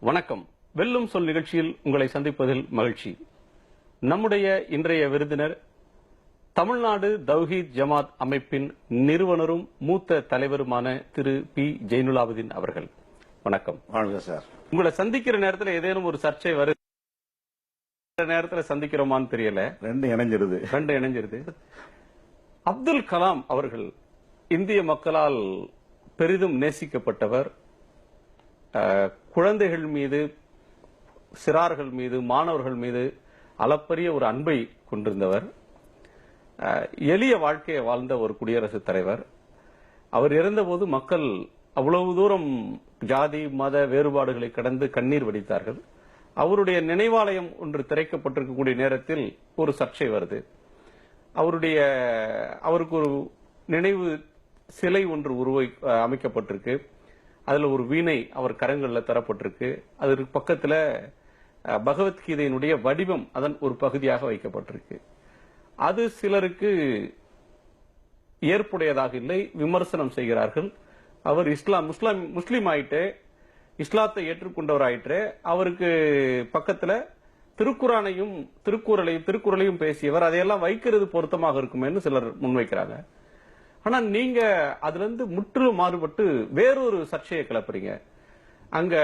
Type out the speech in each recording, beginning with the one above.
வணக்கம். வெல்லும் சொல் நிகழ்ச்சியில் உங்களை சந்திப்பதில் மகிழ்ச்சி. நம்முடைய இன்றைய விருந்தினர் தமிழ்நாடு தௌஹீத் ஜமாத் அமைப்பின் நிறுவனரும் மூத்த தலைவருமான திரு பி ஜெயினுலாபுதீன் அவர்கள். வணக்கம். வணக்கம் சார். உங்களை சந்திக்கிற நேரத்தில் ஏதேனும் ஒரு சர்ச்சை வருது, நேரத்தில் சந்திக்கிறோமான்னு தெரியல. ரெண்டு இணைஞ்சிருது. அப்துல் கலாம் அவர்கள் இந்திய மக்களால் பெரிதும் நேசிக்கப்பட்டவர். குழந்தைகள் மீது, சிறார்கள் மீது, மாணவர்கள் மீது அளப்பரிய ஒரு அன்பை கொண்டிருந்தவர். எளிய வாழ்க்கையை வாழ்ந்த ஒரு குடியரசுத் தலைவர். அவர் இறந்தபோது மக்கள் அவ்வளவு தூரம் ஜாதி மத வேறுபாடுகளை கடந்து கண்ணீர் வடித்தார்கள். அவருடைய நினைவாலயம் ஒன்று திறக்கப்பட்டிருக்கக்கூடிய நேரத்தில் ஒரு சர்ச்சை வருது. அவருக்கு ஒரு நினைவு சிலை ஒன்று அமைக்கப்பட்டிருக்கு. அதுல ஒரு வீணை அவர் கரங்கள்ல தரப்பட்டிருக்கு. அதற்கு பக்கத்துல பகவத்கீதையினுடைய வடிவம் அதன் ஒரு பகுதியாக வைக்கப்பட்டிருக்கு. அது சிலருக்கு ஏற்புடையதாக இல்லை, விமர்சனம் செய்கிறார்கள். அவர் முஸ்லீம் ஆயிட்டு, இஸ்லாத்தை ஏற்றுக்கொண்டவராயிற்று. அவருக்கு பக்கத்துல திருக்குறளையும் பேசியவர். அதையெல்லாம் வைக்கிறது பொருத்தமாக இருக்குமே சிலர் முன்வைக்கிறாங்க. ஆனா நீங்க அதுல இருந்து முற்றிலும் மாறுபட்டு வேறொரு சர்ச்சையை கிளப்புறீங்க. அங்க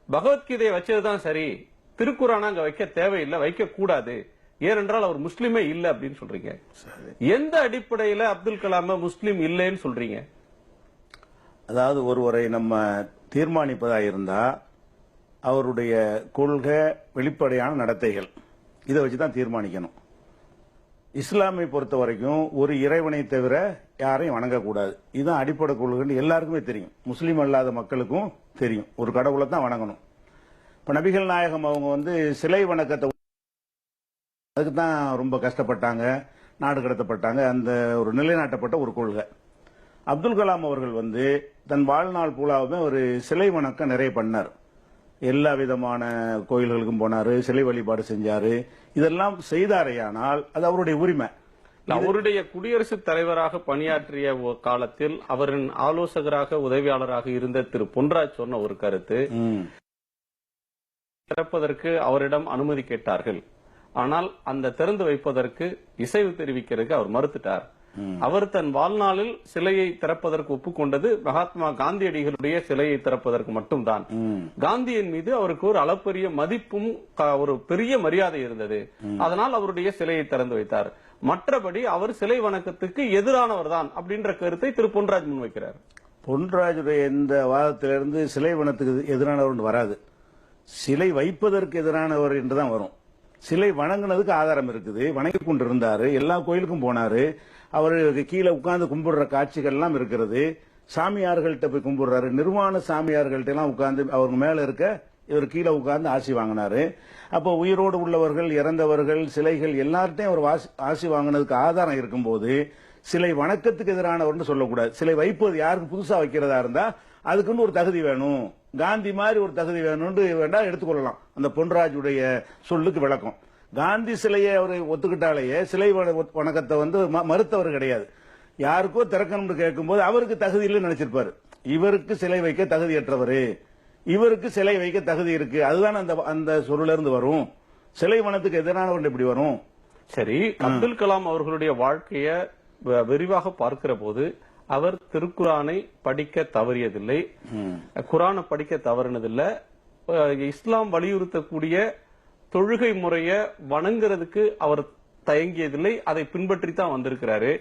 பகவத்கீதையை வச்சதுதான் சரி, திருக்குறான அங்க வைக்க தேவையில்லை, வைக்க கூடாது, ஏனென்றால் அவர் முஸ்லீமே இல்லை அப்படின்னு சொல்றீங்க. எந்த அடிப்படையில அப்துல் கலாம முஸ்லீம் இல்லைன்னு சொல்றீங்க? அதாவது ஒருவரை நம்ம தீர்மானிப்பதா இருந்தா அவருடைய கொள்கை, வெளிப்படையான நடத்தைகள், இதை வச்சுதான் தீர்மானிக்கணும். இஸ்லாமை பொறுத்த வரைக்கும் ஒரு இறைவனை தவிர யாரையும் வணங்கக்கூடாது. இதுதான் அடிப்படை கொள்கை, எல்லாருக்குமே தெரியும். முஸ்லீம் அல்லாத மக்களுக்கும் தெரியும். ஒரு கடவுளை தான் வணங்கணும். இப்ப நபிகள் நாயகம் அவங்க சிலை வணக்கத்தை அதுக்கு தான் ரொம்ப கஷ்டப்பட்டாங்க, நாடு கடத்தப்பட்டாங்க. அந்த ஒரு நிலைநாட்டப்பட்ட ஒரு கொள்கை. அப்துல் கலாம் அவர்கள் தன் வாழ்நாள் பூலாவுமே ஒரு சிலை வணக்கம் நிறைய பண்ணார். எல்லா விதமான கோயில்களுக்கும் போனாரு, சிலை வழிபாடு செஞ்சாரு. இதெல்லாம் செய்தாரையானால் அது அவருடைய உரிமை. அவருடைய குடியரசுத் தலைவராக பணியாற்றிய காலத்தில் அவரின் ஆலோசகராக, உதவியாளராக இருந்த திரு பொன்ராஜ் சொன்ன ஒரு கருத்து, திறப்பதற்கு அவரிடம் அனுமதி கேட்டார்கள். ஆனால் அந்த திறந்து வைப்பதற்கு இசைவு தெரிவிக்கிறதுக்கு அவர் மறுத்துட்டார். அவர் தன் வாழ்நாளில் சிலையை திறப்பதற்கு ஒப்புக்கொண்டது மகாத்மா காந்தியடிகளுடைய சிலையை திறப்பதற்கு மட்டும்தான். காந்தியின் மீது அவருக்கு ஒரு அளப்பரிய மதிப்பும் ஒரு பெரிய மரியாதை இருந்தது. அதனால் அவருடைய சிலையை திறந்து வைத்தார். மற்றபடி அவர் சிலை வணக்கத்துக்கு எதிரானவர் தான் அப்படின்ற கருத்தை திரு பொன்ராஜ் முன்வைக்கிறார். பொன்ராஜுடைய இந்த வாதத்திலிருந்து சிலை வனத்துக்கு எதிரானவர் வராது, சிலை வைப்பதற்கு எதிரானவர் என்றுதான் வரும். சிலை வணங்கினதுக்கு ஆதாரம் இருக்குது. வணங்கி கொண்டு இருந்தாரு, எல்லா கோயிலுக்கும் போனாரு. அவருக்கு கீழே உட்கார்ந்து கும்பிடுற காட்சிகள் எல்லாம் இருக்கிறது. சாமியார்கள்ட்ட போய் கும்பிடுறாரு, நிர்வாண சாமியார்கள்ட்ட எல்லாம் உட்கார்ந்து அவங்க மேல இருக்க இவர் கீழே உட்கார்ந்து ஆசி வாங்கினாரு. அப்போ உயிரோடு உள்ளவர்கள், இறந்தவர்கள், சிலைகள் எல்லார்ட்டையும் அவர் ஆசி வாங்கினதுக்கு ஆதாரம் இருக்கும்போது சிலை வணக்கத்துக்கு எதிரானவர்னு சொல்லக்கூடாது. சிலை வைப்பது யாருக்கு புதுசா வைக்கிறதா இருந்தா அதுக்குன்னு ஒரு தகுதி வேணும், காந்தி மாதிரி ஒரு தகுதி வேணும்னு வேண்டா எடுத்துக்கொள்ளலாம். அந்த பொன்ராஜுடைய சொல்லுக்கு விளக்கம். காந்தி சிலையை அவர் ஒத்துக்கிட்டாலேயே சிலை வணக்கத்தை மறுத்தவர் கிடையாது. யாருக்கோ திறக்கணும்னு கேட்கும் போது அவருக்கு தகுதி இல்லைன்னு நினைச்சிருப்பாரு. இவருக்கு சிலை வைக்க தகுதியற்றவர், இவருக்கு சிலை வைக்க தகுதி இருக்கு, அதுதான் அந்த சொல்ல இருந்து வரும். சிலை வனத்துக்கு எதிரானவர் எப்படி வரும்? சரி, அப்துல் கலாம் அவர்களுடைய வாழ்க்கைய விரிவாக பார்க்கிற போது அவர் திருக்குரானை படிக்க தவறியதில்லை, குரானை படிக்க தவறினதில்லை. இஸ்லாம் வலியுறுத்தக்கூடிய தொழுகை முறைய வணங்குறதுக்கு அவர் தயங்கியதில்லை, அதை பின்பற்றித்தான் வந்திருக்கிறாரு.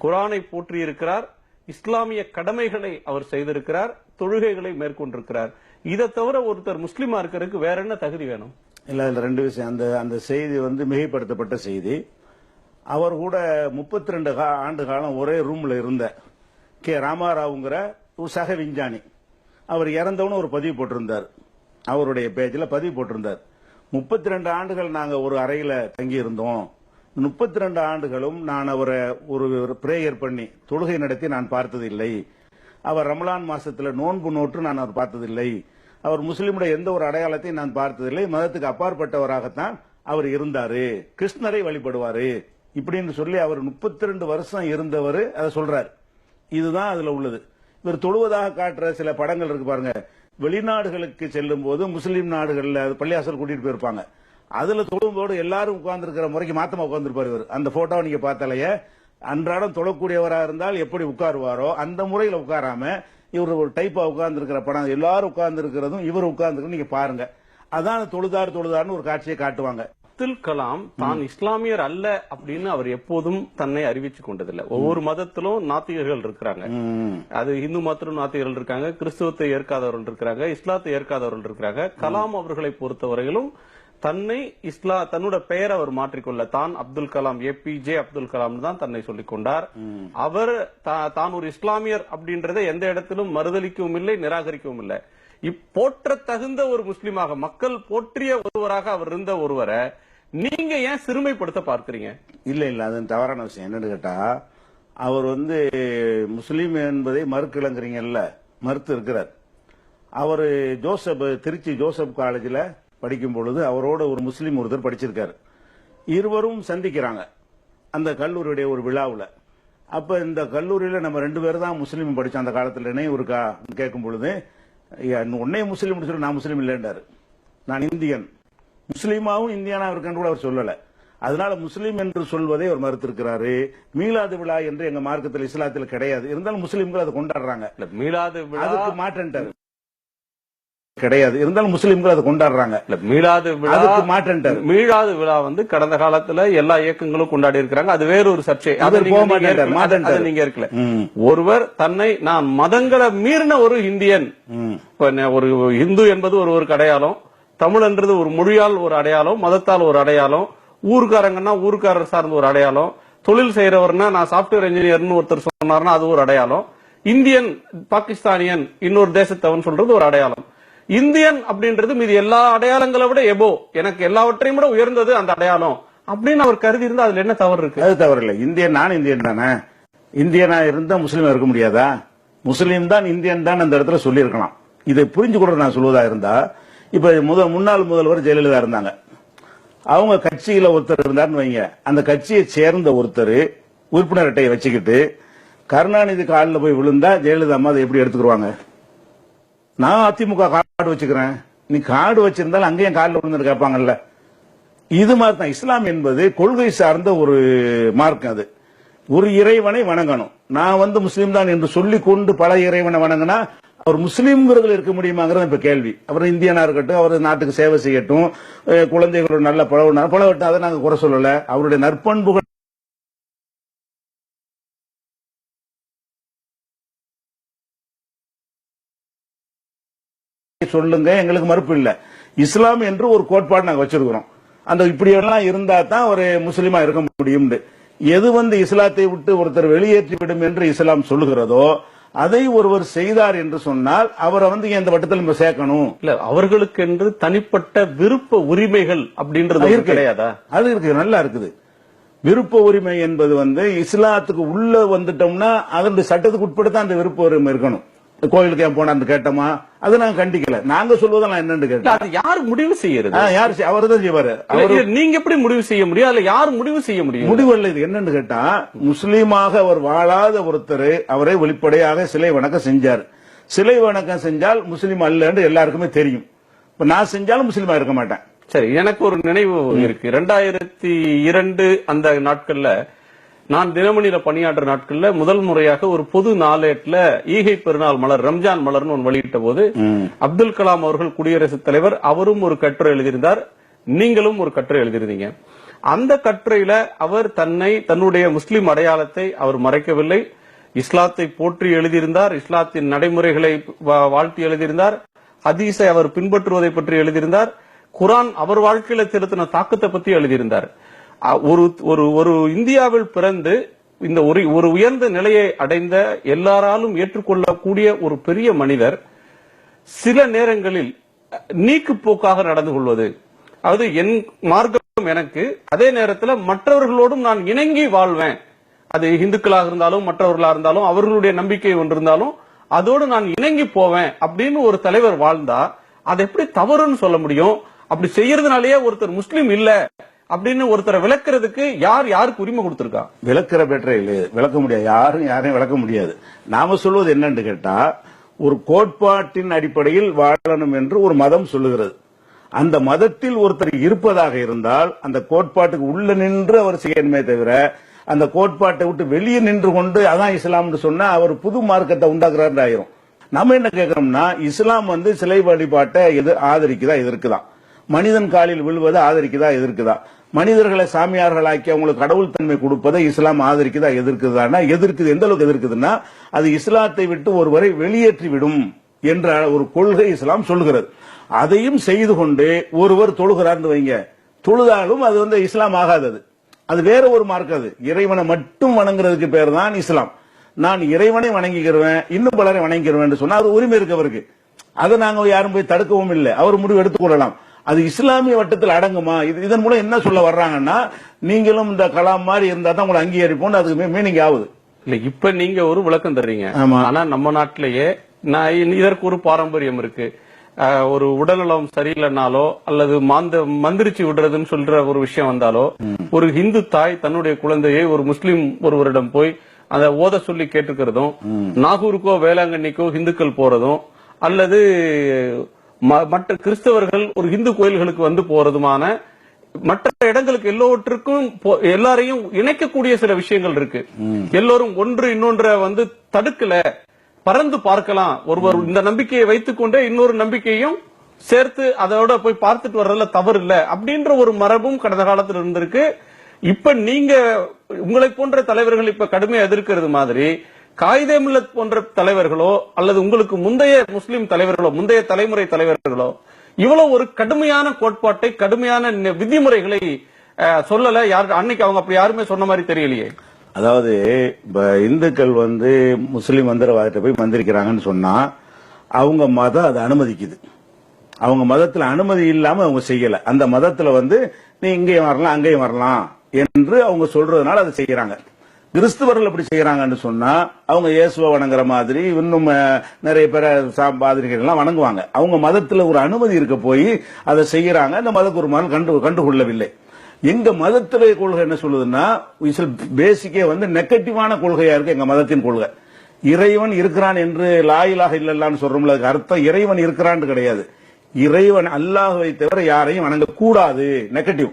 குரானை போற்றி இருக்கிறார், இஸ்லாமிய கடமைகளை அவர் செய்திருக்கிறார், தொழுகைகளை மேற்கொண்டிருக்கிறார். இதை தவிர ஒருத்தர் முஸ்லீமா இருக்கிறதுக்கு வேற என்ன தகுதி வேணும்? இல்ல, இதுல ரெண்டு விஷயம். அந்த செய்தி மிகைப்படுத்தப்பட்ட செய்தி. அவர் கூட 32 ஆண்டு காலம் ஒரே ரூம்ல இருந்த கே ராமாராவுங்கிற ஒரு சக விஞ்ஞானி, அவர் இறந்தவனு ஒரு பதிவு போட்டிருந்தார். அவருடைய பேஜ்ல பதிவு போட்டிருந்தார், 32 ஆண்டுகள் நாங்க ஒரு அறையில தங்கி இருந்தோம். 32 ஆண்டுகளும் நான் அவரை ஒரு பிரேயர் பண்ணி தொழுகை நடத்தி நான் பார்த்ததில்லை. அவர் ரமலான் மாசத்துல நோன்பு நோற்று நான் அவர் பார்த்ததில்லை. அவர் முஸ்லீமுடைய எந்த ஒரு அடையாளத்தையும் நான் பார்த்ததில்லை. மதத்துக்கு அப்பாற்பட்டவராகத்தான் அவர் இருந்தாரு, கிருஷ்ணரை வழிபடுவாரு இப்படின்னு சொல்லி அவர் 32 வருஷம் இருந்தவர் அதை சொல்றாரு. இதுதான் அதுல உள்ளது. இவர் தொழுவதாக காட்டுற சில படங்கள் இருக்கு பாருங்க, வெளிநாடுகளுக்கு செல்லும் போது முஸ்லீம் நாடுகள்ல பள்ளியாசல் கூட்டிட்டு போயிருப்பாங்க. அதுல தொழும்போது எல்லாரும் உட்கார்ந்து இருக்கிற முறைக்கு மாத்தமா உட்கார்ந்துருப்பாரு இவர். அந்த போட்டோவை நீங்க பார்த்தாலேயே அன்றாடம் தொழக்கூடியவராக இருந்தால் எப்படி உட்காருவாரோ அந்த முறையில உட்காராம இவர் ஒரு டைப்பா உட்கார்ந்து இருக்கிற படம், எல்லாரும் உட்கார்ந்து இருக்கிறதும் இவர் உட்கார்ந்து நீங்க பாருங்க. அதான் தொழுதாருன்னு ஒரு காட்சியை காட்டுவாங்க. அப்துல் கலாம் தான் இஸ்லாமியர் அல்ல அப்படின்னு அவர் எப்போதும் தன்னை அறிவிச்சு கொண்டதில்லை. ஒவ்வொரு மதத்திலும் நாத்திகர்கள் இருக்கிறாங்க. அது இந்து மதத்திலும் நாத்திகர்கள் இருக்காங்க, கிறிஸ்துவத்தை ஏற்காதவர்கள் இருக்கிறாங்க, இஸ்லாத்தை ஏற்காதவர்கள் இருக்கிறாங்க. கலாம் அவர்களை பொறுத்தவரையிலும் தன்னோட பெயரை அவர் மாற்றிக்கொள்ள தான் அப்துல் கலாம், ஏபிஜே அப்துல் கலாம் தான் தன்னை சொல்லிக் கொண்டார். அவர் தான் ஒரு இஸ்லாமியர் அப்படின்றத எந்த இடத்திலும் மறுதளிக்கவும் இல்லை, நிராகரிக்கவும் இல்லை. போற்ற தகுந்த ஒரு முஸ்லீமாக, மக்கள் போற்றிய ஒருவராக அவர் இருந்த ஒருவரை நீங்க ஏன் சிறுமைப்படுத்த பார்க்கிறீங்க? இல்ல அது தவறான விஷயம். என்னன்னு கேட்டா, அவர் முஸ்லீம் என்பதை மறுக்கலங்கிறீங்கல்ல, மறுத்து இருக்கிறார். அவர் திருச்சி ஜோசப் காலேஜில் படிக்கும் பொழுது அவரோட ஒரு முஸ்லீம் ஒருத்தர் படிச்சிருக்காரு. இருவரும் சந்திக்கிறாங்க அந்த கல்லூரியுடைய ஒரு விழாவில். அப்ப இந்த கல்லூரியில நம்ம 2 பேர் தான் முஸ்லீம் படிச்சோம் அந்த காலத்துல ஒரு கேட்கும் பொழுது, உன்னை முஸ்லீம் சொல்லி நான் முஸ்லீம் இல்லைன்றாரு. நான் இந்தியன், முஸ்லீமாவும் இந்தியானா இருக்கன்னு கூட அவர் சொல்லல. அதனால முஸ்லீம் என்று சொல்வதை அவர் மறுத்திருக்கிறாரு. மீலாது விழா என்று எங்க மார்க்கத்தில் இஸ்லாத்தில் கிடையாது. இருந்தாலும் முஸ்லீம்கள் அதை கொண்டாடுறாங்க. மீலாது விழா அதுக்கு மாற்றன்ட்டாரு. கிடையாது, இருந்தாலும் முஸ்லீம்கள் அதை கொண்டாடுறாங்க. மீலாது விழா அதுக்கு மாற்றன்ட்டாரு. மீலாது விழா கடந்த காலத்துல எல்லா இயக்கங்களும் கொண்டாடி இருக்கிறாங்க. அது வேற ஒரு சர்ச்சை. நீங்க இருக்கல. ஒருவர் தன்னை நான் மதங்களை மீறின ஒரு இந்தியன், ஒரு இந்து என்பது ஒரு அடையாளம், தமிழ்ன்றது ஒரு மொழியால் ஒரு அடையாளம், மதத்தால் ஒரு அடையாளம், ஊருக்காரங்கன்னா ஊருக்காரர் சார்ந்த ஒரு அடையாளம், தொழில் செய்யறவர்னா நான் சாப்ட்வேர் இன்ஜினியர்னு ஒருத்தர் சொன்னார்னா அது ஒரு அடையாளம், இந்தியன் பாகிஸ்தானியன் இன்னொரு தேசத்தவன் சொல்றது ஒரு அடையாளம். இந்தியன் அப்படின்றது மீது எல்லா அடையாளங்களை விட எனக்கு எல்லாவற்றையும் விட உயர்ந்தது அந்த அடையாளம் அப்படின்னு அவர் கருதி இருந்தா அதுல என்ன தவறு இருக்கு? அது தவறு இல்லை. இந்தியன் நான் இந்தியன் தானே. இந்தியனா இருந்தா முஸ்லீம் இருக்க முடியாதா? முஸ்லீம் தான் இந்தியன் தான் அந்த இடத்துல சொல்லி இருக்கலாம். இதை புரிஞ்சு கூட நான் சொல்வதா இருந்தா, இப்ப முன்னாள் முதல்வர் ஜெயலலிதா இருந்தாங்க. அவங்க கட்சியில ஒருத்தர் இருந்தாருன்னு வைங்க, அந்த கட்சியை சேர்ந்த ஒருத்தர் உறுப்பினர் அட்டையை வச்சுக்கிட்டு கருணாநிதி காலில் போய் விழுந்தா ஜெயலலிதா அம்மா அதை எப்படி எடுத்துக்குவாங்க? நான் அதிமுக கார்டு வச்சுக்கிறேன், நீ கார்டு வச்சிருந்தாலும் அங்கேயும் காலில் விழுந்து கேட்பாங்கல்ல. இது மாதிரி தான் இஸ்லாம் என்பது கொள்கை சார்ந்த ஒரு மார்க்கம். அது ஒரு இறைவனை வணங்கணும். நான் முஸ்லீம் தான் என்று சொல்லிக் கொண்டு பல இறைவனை வணங்கினா அவர் முஸ்லீம்ங்கிறதுல இருக்க முடியுமாங்கிறது இப்ப கேள்வி. அவர் இந்தியனா இருக்கட்டும், அவர் நாட்டுக்கு சேவை செய்யட்டும், குழந்தைகளோட நல்ல பழவட்டும், அதை நாங்க குறை சொல்லல. அவருடைய நற்பண்புகள் சொல்லுங்க, எங்களுக்கு மறுப்பு இல்ல. இஸ்லாம் என்று ஒரு கோட்பாடு நாங்க வச்சிருக்கிறோம். அந்த இப்படி எல்லாம் இருந்தா தான் ஒரு முஸ்லீமா இருக்க முடியும். எது இஸ்லாத்தை விட்டு ஒருத்தர் வெளியேற்றி விடும் என்று இஸ்லாம் சொல்லுகிறதோ அதை ஒருவர் செய்தார் என்று சொன்னால் அவரை இந்த வட்டத்தில் நம்ம சேர்க்கணும். இல்ல, அவர்களுக்கு என்று தனிப்பட்ட விருப்ப உரிமைகள் அப்படின்றது கிடையாதா? அது இருக்கு, நல்லா இருக்குது. விருப்ப உரிமை என்பது இஸ்லாத்துக்கு உள்ள வந்துட்டோம்னா அதனுடைய சட்டத்துக்கு உட்பட்டு அந்த விருப்ப உரிமை இருக்கணும். கோயிலுக்கு ஏன் போனான்னு கேட்டோமா, அது நாங்க கண்டிக்கல. நாங்க சொல்வதெல்லாம் என்னன்னு கேட்டா, அது யார் முடிவு செய்யறது? அவர் தான் செய்வாரு. நீங்க எப்படி முடிவு செய்ய முடியும்? அதுல யார் முடிவு செய்ய முடியும்? முடிவு இல்லை. இது என்னன்னு கேட்டா, முஸ்லீமாக அவர் வாழாத ஒருத்தர் அவரை வெளிப்படையாக சிலை வணக்கம் செஞ்சார். சிலை வணக்கம் செஞ்சால் முஸ்லீம் அல்ல என்று எல்லாருக்குமே தெரியும். இப்ப நான் செஞ்சாலும் முஸ்லீமா இருக்க மாட்டேன். சரி, எனக்கு ஒரு நினைவு இருக்கு. 2002 அந்த நாட்கள்ல நான் தினமணியில பணியாற்ற நாட்கள்ல முதல் முறையாக ஒரு பொது நாளேட்டுல ஈகை பெருநாள் மலர், ரம்ஜான் மலர்னு ஒன்று வெளியிட்ட போது அப்துல் கலாம் அவர்கள் குடியரசுத் தலைவர், அவரும் ஒரு கட்டுரை எழுதியிருந்தார், நீங்களும் ஒரு கட்டுரை எழுதியிருந்தீங்க. அந்த கட்டுரையில அவர் தன்னுடைய முஸ்லிம் அடையாளத்தை அவர் மறைக்கவில்லை. இஸ்லாத்தை போற்றி எழுதியிருந்தார், இஸ்லாத்தின் நடைமுறைகளை வாழ்த்தி எழுதியிருந்தார், ஹதீஸை அவர் பின்பற்றுவதை பற்றி எழுதியிருந்தார், குரான் அவர் வாழ்க்கையில செலுத்தின தாக்கத்தை பத்தி எழுதியிருந்தார். ஒரு இந்தியாவில் பிறந்து இந்த ஒரு உயர்ந்த நிலையை அடைந்த எல்லாராலும் ஏற்றுக்கொள்ளக்கூடிய ஒரு பெரிய மனிதர் சில நேரங்களில் நீக்கு போக்காக நடந்து கொள்வது, அது என் மார்க்கம் எனக்கு, அதே நேரத்தில் மற்றவர்களோடும் நான் இணங்கி வாழ்வேன், அது இந்துக்களாக இருந்தாலும் மற்றவர்களாக இருந்தாலும் அவர்களுடைய நம்பிக்கை ஒன்று இருந்தாலும் அதோடு நான் இணங்கி போவேன் அப்படின்னு ஒரு தலைவர் வாழ்ந்தா அதை எப்படி தவறுன்னு சொல்ல முடியும்? அப்படி செய்யறதுனாலேயே ஒருத்தர் முஸ்லீம் இல்ல அப்படின்னு ஒருத்தரை விளக்குறதுக்கு யாருக்கு உரிமை கொடுத்திருக்கா? விளக்குற பெற்ற இல்லை, விளக்க முடியாது. யாரையும் விளக்க முடியாது. நாம சொல்வது என்னன்னு கேட்டா, ஒரு கோட்பாட்டின் அடிப்படையில் வாழணும் என்று ஒரு மதம் சொல்லுகிறது. அந்த மதத்தில் ஒருத்தர் இருப்பதாக இருந்தால் அந்த கோட்பாட்டுக்கு உள்ள நின்று அவர் செய்யணுமே தவிர அந்த கோட்பாட்டை விட்டு வெளியே நின்று கொண்டு அதான் இஸ்லாம்னு சொன்னா அவர் புது மார்க்கத்தை உண்டாக்குறாரு ஆயிரும். நம்ம என்ன கேட்கிறோம்னா, இஸ்லாம் சிலை வழிபாட்டை ஆதரிக்குதா எதிர்க்குதான், மனிதன் காலில் விழுவதை ஆதரிக்குதா எதிர்க்குதா, மனிதர்களை சாமியார்களாக்கி அவங்களுக்கு கடவுள் தன்மை கொடுப்பதை இஸ்லாம் ஆதரிக்குதா எதிர்க்குதானா எதிர்க்குது. எந்த அளவுக்கு எதிர்க்குதுன்னா அது இஸ்லாத்தை விட்டு ஒருவரை வெளியேற்றி விடும் என்ற ஒரு கொள்கை இஸ்லாம் சொல்லுகிறது. அதையும் செய்து கொண்டு ஒருவர் தொழுகிறார்னு வைங்க, தொழுதாலும் அது இஸ்லாம் ஆகாது, அது வேற ஒரு மார்க்கம். அது இறைவனை மட்டும் வணங்குறதுக்கு பேர் தான் இஸ்லாம். நான் இறைவனை வணங்கிக்கிறேன் இன்னும் பலரை வணங்கிக்கிறேன் சொன்னா அது உரிமை இருக்கு அவருக்கு. அதை நாங்க யாரும் போய் தடுக்கவும் இல்லை, அவர் முடிவு எடுத்துக்கொள்ளலாம். அது இஸ்லாமிய வட்டத்தில் அடங்குமா? இதன் மூலம் என்ன சொல்ல வர்றாங்கன்னா, நீங்களும் இந்த கலாம் மாதிரி இருந்தா தான் உங்களை அங்கீகரிப்போம், அதுக்கு மீனிங் ஆகுது. இல்ல இப்ப நீங்க ஒரு விளக்கம் தர்றீங்க. ஆனா நம்ம நாட்டிலேயே இதற்கு ஒரு பாரம்பரியம் இருக்கு. ஒரு உடல்நலம் சரியில்லைனாலோ அல்லது மந்திரிச்சு விடுறதுன்னு சொல்ற ஒரு விஷயம் வந்தாலோ ஒரு இந்து தாய் தன்னுடைய குழந்தையை ஒரு முஸ்லிம் ஒருவரிடம் போய் அதை ஓத சொல்லி கேட்டுக்கிறதும், நாகூருக்கோ வேளாங்கண்ணிக்கோ இந்துக்கள் போறதும் அல்லது மற்ற கிறிஸ்தவர்கள் ஒரு இந்து கோயில்களுக்கு போறதுமான மற்ற இடங்களுக்கு எல்லோருக்கும் எல்லாரையும் இணைக்கக்கூடிய சில விஷயங்கள் இருக்கு. எல்லோரும் ஒன்று இன்னொன்றை தடுக்கல, பறந்து பார்க்கலாம். ஒருவர் இந்த நம்பிக்கையை வைத்துக் கொண்டே இன்னொரு நம்பிக்கையும் சேர்த்து அதோட போய் பார்த்துட்டு வர்றதுல தவறு இல்ல அப்படின்ற ஒரு மரபும் கடந்த காலத்தில் இருந்திருக்கு. இப்ப நீங்க உங்களை போன்ற தலைவர்கள் இப்ப கடுமையா எதிர்க்கிறது மாதிரி காயிதே மில்லத் போன்ற தலைவர்களோ அல்லது உங்களுக்கு முந்தைய முஸ்லிம் தலைவர்களோ முந்தைய தலைமுறை தலைவர்களோ இவ்வளவு ஒரு கடுமையான கோட்பாட்டை கடுமையான விதிமுறைகளை சொல்லல. அன்னைக்கு அவங்க அப்படி யாருமே சொன்ன மாதிரி தெரியலையே. அதாவது இந்துக்கள் முஸ்லிம் மந்திரவாதத்தை போய் மந்திரிக்கிறாங்கன்னு சொன்னா அவங்க மதம் அதை அனுமதிக்குது. அவங்க மதத்துல அனுமதி இல்லாம அவங்க செய்யல. அந்த மதத்துல நீ இங்கேயும் வரலாம் அங்கேயும் வரலாம் என்று அவங்க சொல்றதுனால அதை செய்யறாங்க. கிறிஸ்துவர்கள் எப்படி செய்யறாங்கன்னு சொன்னா அவங்க இயேசுவை வணங்குற மாதிரி இன்னும் நிறைய பேரை பாதிரிகள் எல்லாம் வணங்குவாங்க. அவங்க மதத்துல ஒரு அனுமதி இருக்க போய் அதை செய்யறாங்க. அந்த மதக்கு ஒரு மதம் கண்டுகொள்ளவில்லை. எங்க மதத்திலே கொள்கை என்ன சொல்லுதுன்னா, பேசிக்கே நெகட்டிவான கொள்கையா இருக்கு எங்க மதத்தின் கொள்கை. இறைவன் இருக்கிறான் என்று லா இலாஹ இல்லல்லாஹ்னு சொல்றோம்ல, அதுக்கு அர்த்தம் இறைவன் இருக்கிறான்னு கிடையாது. இறைவன் அல்லாஹ்வை தவிர யாரையும் வணங்க கூடாது. நெகட்டிவ்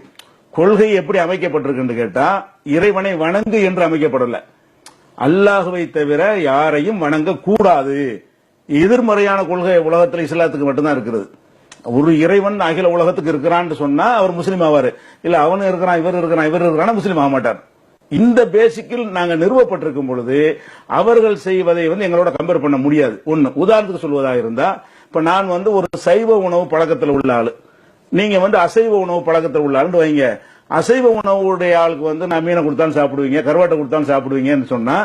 கொள்கை எப்படி அமைக்கப்பட்டிருக்கு கேட்டா, இறைவனை வணங்கு என்று அமைக்கப்படல, அல்லாஹ்வை தவிர யாரையும் வணங்க கூடாது. எதிர்மறையான கொள்கை உலகத்தில் இஸ்லாத்துக்கு மட்டும்தான் இருக்கிறது. ஒரு இறைவன் அகில உலகத்துக்கு இருக்கிறான்னு சொன்னா அவர் முஸ்லீம் ஆவாரு. இல்ல அவனு இருக்கிறான் இவர் இருக்கிறான் முஸ்லீம் ஆக மாட்டார். இந்த பேசிக்கில் நாங்க நிறுவப்பட்டிருக்கும் பொழுது அவர்கள் செய்வதை எங்களோட கம்பேர் பண்ண முடியாது. ஒண்ணு உதாரணத்துக்கு சொல்வதாக இருந்தா, இப்ப நான் ஒரு சைவ உணவு பழக்கத்தில் உள்ள ஆளு, நீங்க அசைவ உணவு பழக்கத்தில் உள்ள ஆளுன்னு வைங்க. அசைவ உணவுடைய ஆளுக்கு நான் மீனை கொடுத்தாலும் சாப்பிடுவீங்க, கருவாட்டை கொடுத்தாலும் சாப்பிடுவீங்கன்னு சொன்னா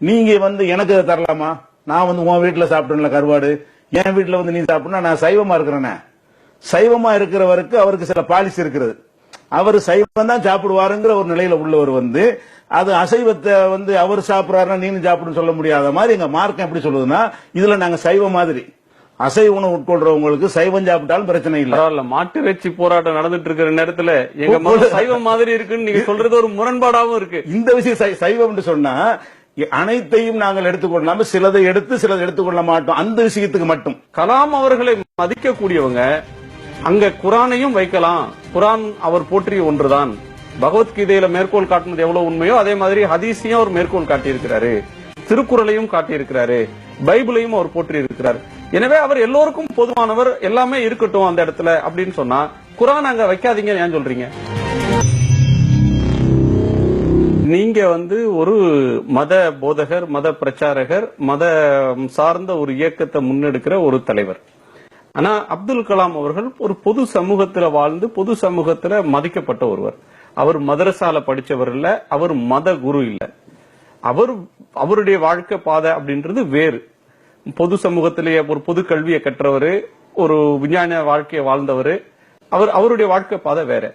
நீங்க எனக்கு அதை தரலாமா? நான் உன் வீட்டுல சாப்பிட்டேன்ல கருவாடு, என் வீட்டுல நீ சாப்பிடணும், நான் சைவமா இருக்கிறேனே. சைவமா இருக்கிறவருக்கு அவருக்கு சில பாலிசி இருக்கிறது. அவர் சைவம் தான் சாப்பிடுவாருங்கிற ஒரு நிலையில உள்ளவர் அது அசைவத்தை அவர் சாப்பிடுறாருன்னா நீங்க சாப்பிடுன்னு சொல்ல முடியாத மாதிரி எங்க மார்க்கம் எப்படி சொல்லுதுன்னா, இதுல நாங்க சைவ மாதிரி அசைவ உணவு உட்கொள்றவங்களுக்கு சைவம் சாப்பிட்டாலும் பிரச்சனை இல்ல. மாட்டு இறைச்சி போராட்டம் நடந்துட்டு இருக்கிற நேரத்துல எங்க சைவம் மாதிரி இருக்குன்னு நீங்க சொல்றது ஒரு முரண்பாடாவும் இருக்கு. இந்த விஷயம் சைவம் சொன்னா அனைத்தையும் நாங்கள் எடுத்துக்கொள்ளாம சிலதை சிலதை எடுத்துக்கொள்ள மாட்டோம். அந்த விஷயத்துக்கு மட்டும் கலாம் அவர்களை மதிக்கக்கூடியவங்க அங்க குரானையும் வைக்கலாம். குரான் அவர் போற்றிய ஒன்றுதான். பகவத்கீதையில மேற்கோள் காட்டுனது எவ்வளவு உண்மையோ அதே மாதிரி ஹதீஸையும் அவர் மேற்கோள் காட்டியிருக்கிறாரு, திருக்குறளையும் காட்டியிருக்கிறாரு, பைபிளையும் அவர் போற்றி இருக்கிறார். எனவே அவர் எல்லோருக்கும் பொதுவானவர், எல்லாமே இருக்கட்டும் அந்த இடத்துல அப்படின்னு சொன்னா குரான் அங்க வைக்காதீங்க ஏன் சொல்றீங்க? நீங்க ஒரு மத போதகர், மத பிரச்சாரகர், மத சார்ந்த ஒரு இயக்கத்தை முன்னெடுக்கிற ஒரு தலைவர். ஆனா அப்துல் கலாம் அவர்கள் ஒரு பொது சமூகத்துல வாழ்ந்து பொது சமூகத்துல மதிக்கப்பட்ட ஒருவர். அவர் மதரசால படிச்சவர் இல்ல, அவர் மத குரு இல்ல. அவருடைய வாழ்க்கை பாதை அப்படின்றது வேறு. பொது சமூகத்திலேயே ஒரு பொது கல்வியை கற்றவர், ஒரு விஞ்ஞான வாழ்க்கையை வாழ்ந்தவர். அவருடைய வாழ்க்கை பாதை வேற.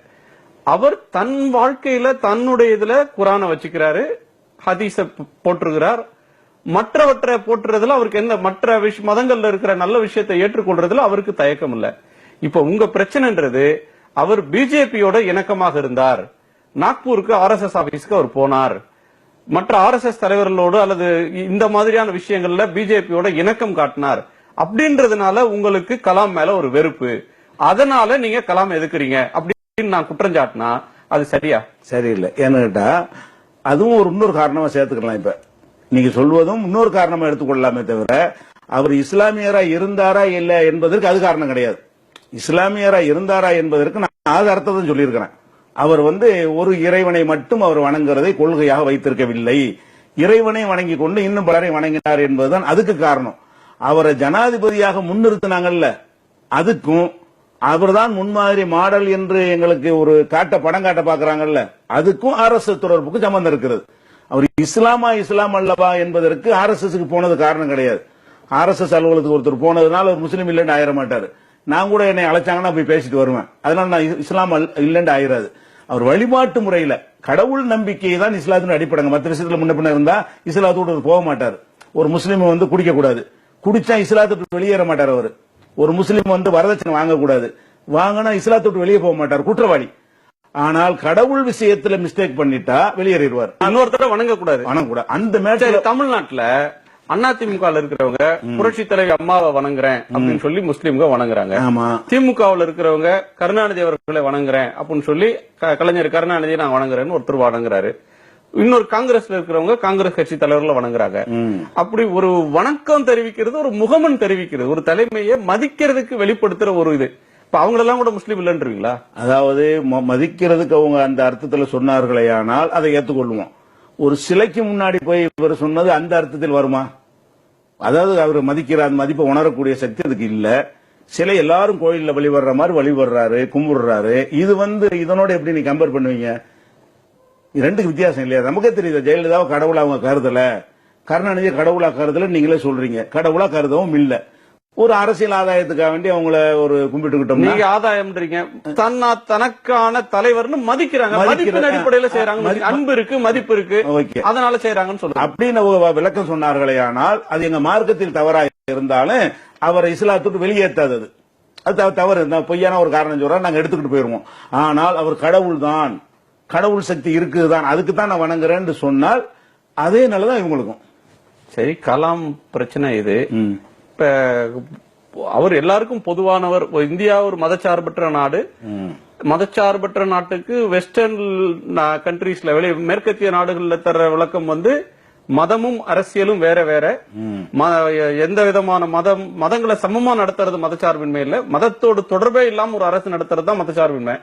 அவர் தன் வாழ்க்கையில தன்னுடைய இதுல குரானை வச்சுக்கிறாரு, ஹதீஸ போற்றுகிறார். மற்றவற்றை போற்றுறதுல அவருக்கு என்ன, மற்ற மதங்கள்ல இருக்கிற நல்ல விஷயத்தை ஏற்றுக்கொள்றதுல அவருக்கு தயக்கம் இல்ல. இப்ப உங்க பிரச்சனைன்றது, அவர் பிஜேபியோட இணக்கமாக இருந்தார், நாக்பூருக்கு ஆர்எஸ்எஸ் ஆபீஸ்க்கு அவர் போனார், மற்ற ஆர்எஸ்எஸ் தலைவர்களோடு அல்லது இந்த மாதிரியான விஷயங்கள்ல பிஜேபியோட இணக்கம் காட்டினார், அப்படின்றதுனால உங்களுக்கு கலாம் மேல ஒரு வெறுப்பு, அதனால நீங்க கலாம் எதுக்குறீங்க அப்படின்னு நான் குற்றம் சாட்டினா அது சரியா? சரியில்லை. ஏன்னு கேட்டா அதுவும் ஒரு இன்னொரு காரணமா சேர்த்துக்கலாம். இப்ப நீங்க சொல்வதும் இன்னொரு காரணமா எடுத்துக்கொள்ளலாமே தவிர அவர் இஸ்லாமியரா இருந்தாரா இல்ல என்பதற்கு அது காரணம் கிடையாது. இஸ்லாமியரா இருந்தாரா என்பதற்கு நான் ஆதாரத்தை தான் சொல்லியிருக்கிறேன். அவர் ஒரு இறைவனை மட்டும் அவர் வணங்குறதை கொள்கையாக வைத்திருக்கவில்லை. இறைவனை வணங்கி கொண்டு இன்னும் பலரை வணங்கினார் என்பதுதான் அதுக்கு காரணம். அவரை ஜனாதிபதியாக முன்னிறுத்தினாங்கல்ல, அதுக்கும் அவர்தான் முன்மாதிரி மாடல் என்று எங்களுக்கு ஒரு படம் காட்ட பாக்குறாங்கல்ல, அதுக்கும் RSS தொடர்புக்கு சம்பந்தம் இருக்கிறது. அவர் இஸ்லாம் அல்லவா என்பதற்கு RSS போனது காரணம் கிடையாது. RSS அலுவலகத்துக்கு ஒருத்தர் போனதுனால ஒரு முஸ்லீம் இல்லைன்னு ஆயிர மாட்டாரு. நான் கூட என்னை அழைச்சாங்கன்னா போய் பேசிட்டு வருவேன். அதனால நான் இஸ்லாம் இல்லைன்னு ஆயிராது. அவர் வழிபாட்டு முறையில கடவுள் நம்பிக்கை தான் இஸ்லாத்தின் அடிப்படைங்க. மற்ற விஷயத்துல முன்ன பின்ன இருந்தா இஸ்லாத்தோடு போக மாட்டார். ஒரு முஸ்லீம் குடிக்க கூடாது, குடிச்சா இஸ்லாத்துக்கு வெளியேற மாட்டார். அவர் ஒரு முஸ்லீம் வரதட்சணை வாங்கக்கூடாது, வாங்கினா இஸ்லாத்தோடு வெளியே போக மாட்டார், குற்றவாளி. ஆனால் கடவுள் விஷயத்துல மிஸ்டேக் பண்ணிட்டா வெளியேறிடுவார். இன்னொருத்தர வணங்கக்கூடாது, வணங்கக்கூடாது. அந்த மேட்டர் தமிழ்நாட்டுல அதிமுக இருக்கிறவங்க புரட்சி தலைவி அம்மாவை வணங்குறேன் அப்படின்னு சொல்லி முஸ்லீம்க வணங்குறாங்க. திமுகவில் இருக்கிறவங்க கருணாநிதி அவர்களை வணங்குறேன் அப்படின்னு சொல்லி கலைஞர் கருணாநிதியை நான் வணங்குறேன்னு ஒருத்தர் வணங்குறாரு. இன்னொரு காங்கிரஸ்ல இருக்கிறவங்க காங்கிரஸ் கட்சி தலைவர்களை வணங்குறாங்க. அப்படி ஒரு வணக்கம் தெரிவிக்கிறது, ஒரு முகமன் தெரிவிக்கிறது, ஒரு தலைமையை மதிக்கிறதுக்கு வெளிப்படுத்துற ஒரு இது. இப்ப அவங்களெல்லாம் கூட முஸ்லீம் இல்லைன்றீங்களா? அதாவது மதிக்கிறதுக்கு அவங்க அந்த அர்த்தத்தில் சொன்னார்களே, ஆனால் அதை ஏற்றுக்கொள்வோம். ஒரு சிலைக்கு முன்னாடி போய் இவர் சொன்னது அந்த அர்த்தத்தில் வருமா? அதாவது அவர் மதிக்கிற மதிப்பை உணரக்கூடிய சக்தி அதுக்கு இல்ல. சிலை எல்லாரும் கோயில்ல வழிபடுற மாதிரி வழிபடுறாரு, கும்பிடுறாரு. இது இதனோட எப்படி நீ கம்பேர் பண்ணுவீங்க? ரெண்டுக்கு வித்தியாசம் இல்லையா? நமக்கே தெரியுது. ஜெயலலிதாவை கடவுளா அவங்க கருதல, கருணாநிதியை கடவுளா கருதல நீங்களே சொல்றீங்க. கடவுளா கருதவும் இல்ல. ஒரு அரசியல் ஆதாயத்துக்காக வேண்டி அவங்கள ஒரு கும்பிட்டுக்கிட்டோம். நீங்க ஆதாயம்ன்றீங்க, தனக்கான தலைவர்னு மதிக்கிறாங்க, மதிப்பின் அடிப்படையில் செய்யறாங்க. அன்பு இருக்கு, மதிப்பு இருக்கு, அதனால செய்யறாங்கன்னு சொல்லுங்க அப்படின்னு விளக்கம் சொன்னார்களே. ஆனால் அது எங்க மார்க்கத்தில் தவறாக இருந்தாலும் அவரை இஸ்லாத்துக்கு வெளியேற்றாது. அது தவறு. பொய்யான ஒரு காரணம் சொல்ற நாங்க எடுத்துக்கிட்டு போயிருவோம். ஆனால் அவர் கடவுள் தான், கடவுள் சக்தி இருக்குதுதான், அதுக்கு தான் நான் வணங்குறேன்னு சொன்னால் அதே நல்லதான் இவங்களுக்கும். சரி, கலாம் பிரச்சனை இது. இப்ப அவர் எல்லாருக்கும் பொதுவானவர். இந்தியா ஒரு மதச்சார்பற்ற நாடு. மதச்சார்பற்ற நாட்டுக்கு வெஸ்டர்ன் கண்ட்ரீஸ்ல மேற்கத்திய நாடுகள்ல தர விளக்கம் மதமும் அரசியலும் வேற வேற. எந்த விதமான மதங்களை சமமா நடத்துறது மதச்சார்பின்மை இல்ல, மதத்தோடு தொடர்பே இல்லாம ஒரு அரசு நடத்துறது தான் மதச்சார்பின்மை.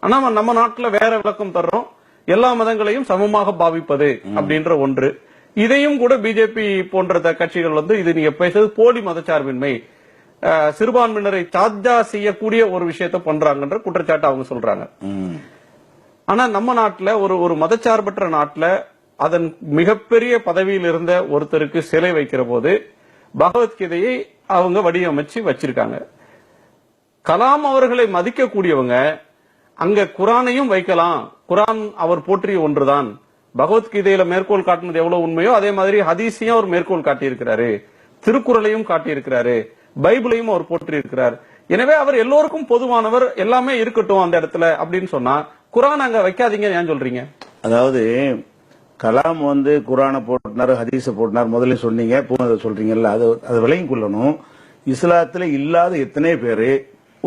ஆனா நம்ம நாட்டுல வேற விளக்கம் தர்றோம், எல்லா மதங்களையும் சமமாக பாவிப்பது அப்படின்ற ஒன்று. இதையும் கூட பிஜேபி போன்ற கட்சிகள் இது நீங்க பேசுறது போலி மதச்சார்பின்மை, சிறுபான்மையினரை சார்ஜா செய்யக்கூடிய ஒரு விஷயத்த பண்றாங்கன்ற குற்றச்சாட்டு அவங்க சொல்றாங்க. ஆனா நம்ம நாட்டுல ஒரு மதச்சார்பற்ற நாட்டுல அதன் மிகப்பெரிய பதவியில் இருந்த ஒருத்தருக்கு சிலை வைக்கிற போது பகவத்கீதையை அவங்க வடிவமைச்சு வச்சிருக்காங்க. கலாம் அவர்களை மதிக்கக்கூடியவங்க அங்க குரானையும் வைக்கலாம், குரான் அவர் போற்றிய ஒன்றுதான். பகவத்கீதையில மேற்கோள் காட்டினது எவ்வளவு உண்மையோ அதே மாதிரி ஹதீஸையும் அவர் மேற்கோள் காட்டியிருக்கிறாரு, திருக்குறளையும் காட்டியிருக்கிறாரு, பைபிளையும் அவர் போற்றி இருக்கிறார். எனவே அவர் எல்லோருக்கும் பொதுவானவர், எல்லாமே இருக்கட்டும் அந்த இடத்துல அப்படின்னு சொன்னா குரான் அங்க வைக்காதீங்க ஏன் சொல்றீங்க? அதாவது கலாம் குரானை போட்டினார், ஹதீஸை போட்டினார், முதல்ல சொன்னீங்க, சொல்றீங்கல்ல, அதை விளங்கி கொள்ளணும். இஸ்லாத்துல இல்லாத எத்தனை பேரு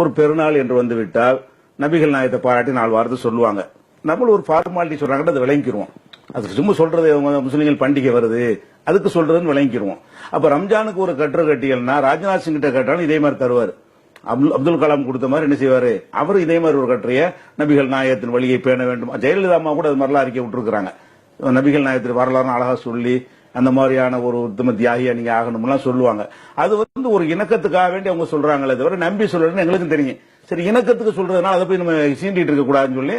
ஒரு பெருநாள் என்று விட்டால் நபிகள் நாயகத்தை பாராட்டி 4 வாரத்தை சொல்லுவாங்க. நம்மள ஒரு ஃபார்மாலிட்டி சொல்றாங்க, அதை விளங்கிடுவோம். அது சும்மா சொல்றது முஸ்லீம்கள் பண்டிகை வருது அதுக்கு சொல்றதுன்னு விளங்கிடுவோம். அப்ப ரம்ஜானுக்கு ஒரு கட்டுரை கட்டியல்னா ராஜ்நாத் சிங் கிட்ட கேட்டாலும் இதே மாதிரி தருவார். அப்துல் கலாம் கொடுத்த மாதிரி என்ன செய்வாரு, அவரு இதே மாதிரி ஒரு கட்டுரைய நபிகள் நாயகத்தின் வழியை பேண வேண்டும். ஜெயலலிதா அம்மா கூட அது மாதிரிலாம் அறிக்கை விட்டுருக்காங்க. நபிகள் நாயகத்தின் வரலாறு அழகா சொல்லி அந்த மாதிரியான ஒரு உத்தம தியாகியா நீங்க ஆகணும்லாம் சொல்லுவாங்க. அது ஒரு இணக்கத்துக்காக வேண்டி அவங்க சொல்றாங்களே தவிர நம்பி சொல்றதுன்னு எங்களுக்கும் தெரியும். சரி, இணக்கத்துக்கு சொல்றதுனால அதை போய் நம்ம சீண்டிட்டு இருக்க கூடாதுன்னு சொல்லி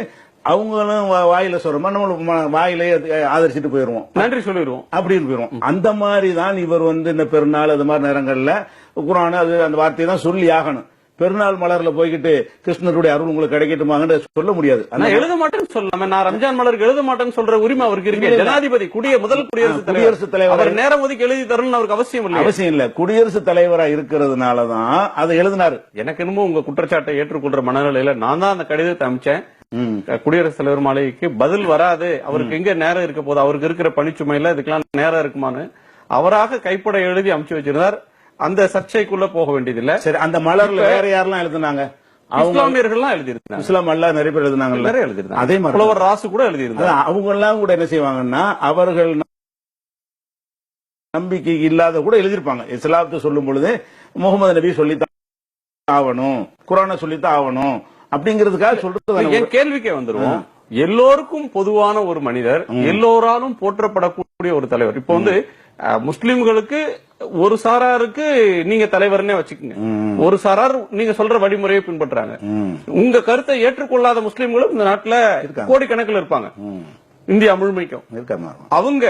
அவங்களும் வாயில சொல்றோமா, நம்ம வாயிலே ஆதரிச்சுட்டு போயிருவோம், நன்றி சொல்லிடுவோம் அப்படின்னு போயிருவோம். அந்த மாதிரி தான் இவர் இந்த பெருநாள் அது மாதிரி நேரங்கள்ல குர்ஆன் அந்த வார்த்தையை தான் சொல்லி ஆகணும். பெருநாள் மலர்ல போய்கிட்டு கிருஷ்ணருடைய அருள் உங்களுக்கு கிடைக்கட்டுமாங்க சொல்ல முடியாது. எழுத மாட்டேன்னு சொல்லாம நான் ரம்ஜான் மலருக்கு எழுத மாட்டேன்னு சொல்ற உரிமை அவருக்கு இருக்கு. ஜனாதிபதி முதல் குடியரசுத் தலைவர் நேரம் ஒதுக்கி எழுதி தரணும்னு அவருக்கு அவசியம் இல்ல. குடியரசுத் தலைவரா இருக்கிறதுனாலதான் அதை எழுதினாரு. எனக்கு என்னமோ உங்க குற்றச்சாட்டை ஏற்றுக்கொள்ற மனநிலையில நான் தான் அந்த கடிதத்தை அமைச்சேன். குடியரசுத் தலைவர் மாளிகைக்கு பதில் வராது, அவருக்கு எங்க நேரம் இருக்க போது, அவருக்கு இருக்கிற பணிச்சுமையில இதுக்கெல்லாம் நேரம் இருக்குமான்னு அவராக கைப்பட எழுதி அனுப்பிச்சு வச்சிருந்தார். அந்த சர்ச்சைக்குள்ள போக வேண்டியதில்லை. சரி, அந்த மலர்ல வேற யாரெல்லாம் எழுதுனாங்க? இஸ்லாமியர்கள்லாம் எழுதியிருந்தாங்க. இஸ்லாம் எல்லாம் நிறைய பேர் எழுதினாங்க. நிறைய எழுதியிருந்தாங்க. அதே மாதிரி புலவர் ராசு கூட எழுதியிருந்தாங்க. அவங்க எல்லாம் கூட என்ன செய்வாங்கன்னா, அவர்கள் நம்பிக்கை இல்லாத கூட எழுதியிருப்பாங்க. இஸ்லாத்தை சொல்லும் பொழுது முகமது நபி சொல்லித்தான் ஆகணும், குரானை சொல்லித்தான் ஆகணும் அப்படிங்கிறதுக்காக சொல்றது. என் கேள்விக்கே வந்துருவோம். எல்லோருக்கும் பொதுவான ஒரு மனிதர், எல்லோராலும் போற்றப்படக்கூடிய ஒரு தலைவர். இப்ப வந்து முஸ்லிம்களுக்கு ஒரு சாராருக்கு நீங்க தலைவர்னே வச்சுக்கோங்க, ஒரு சாரார் நீங்க சொல்ற வழிமுறையை பின்பற்றாங்க. உங்க கருத்தை ஏற்றுக்கொள்ளாத முஸ்லிம்களும் இந்த நாட்டுல கோடிக்கணக்கில் இருப்பாங்க, இந்தியா முழுமைக்கும். அவங்க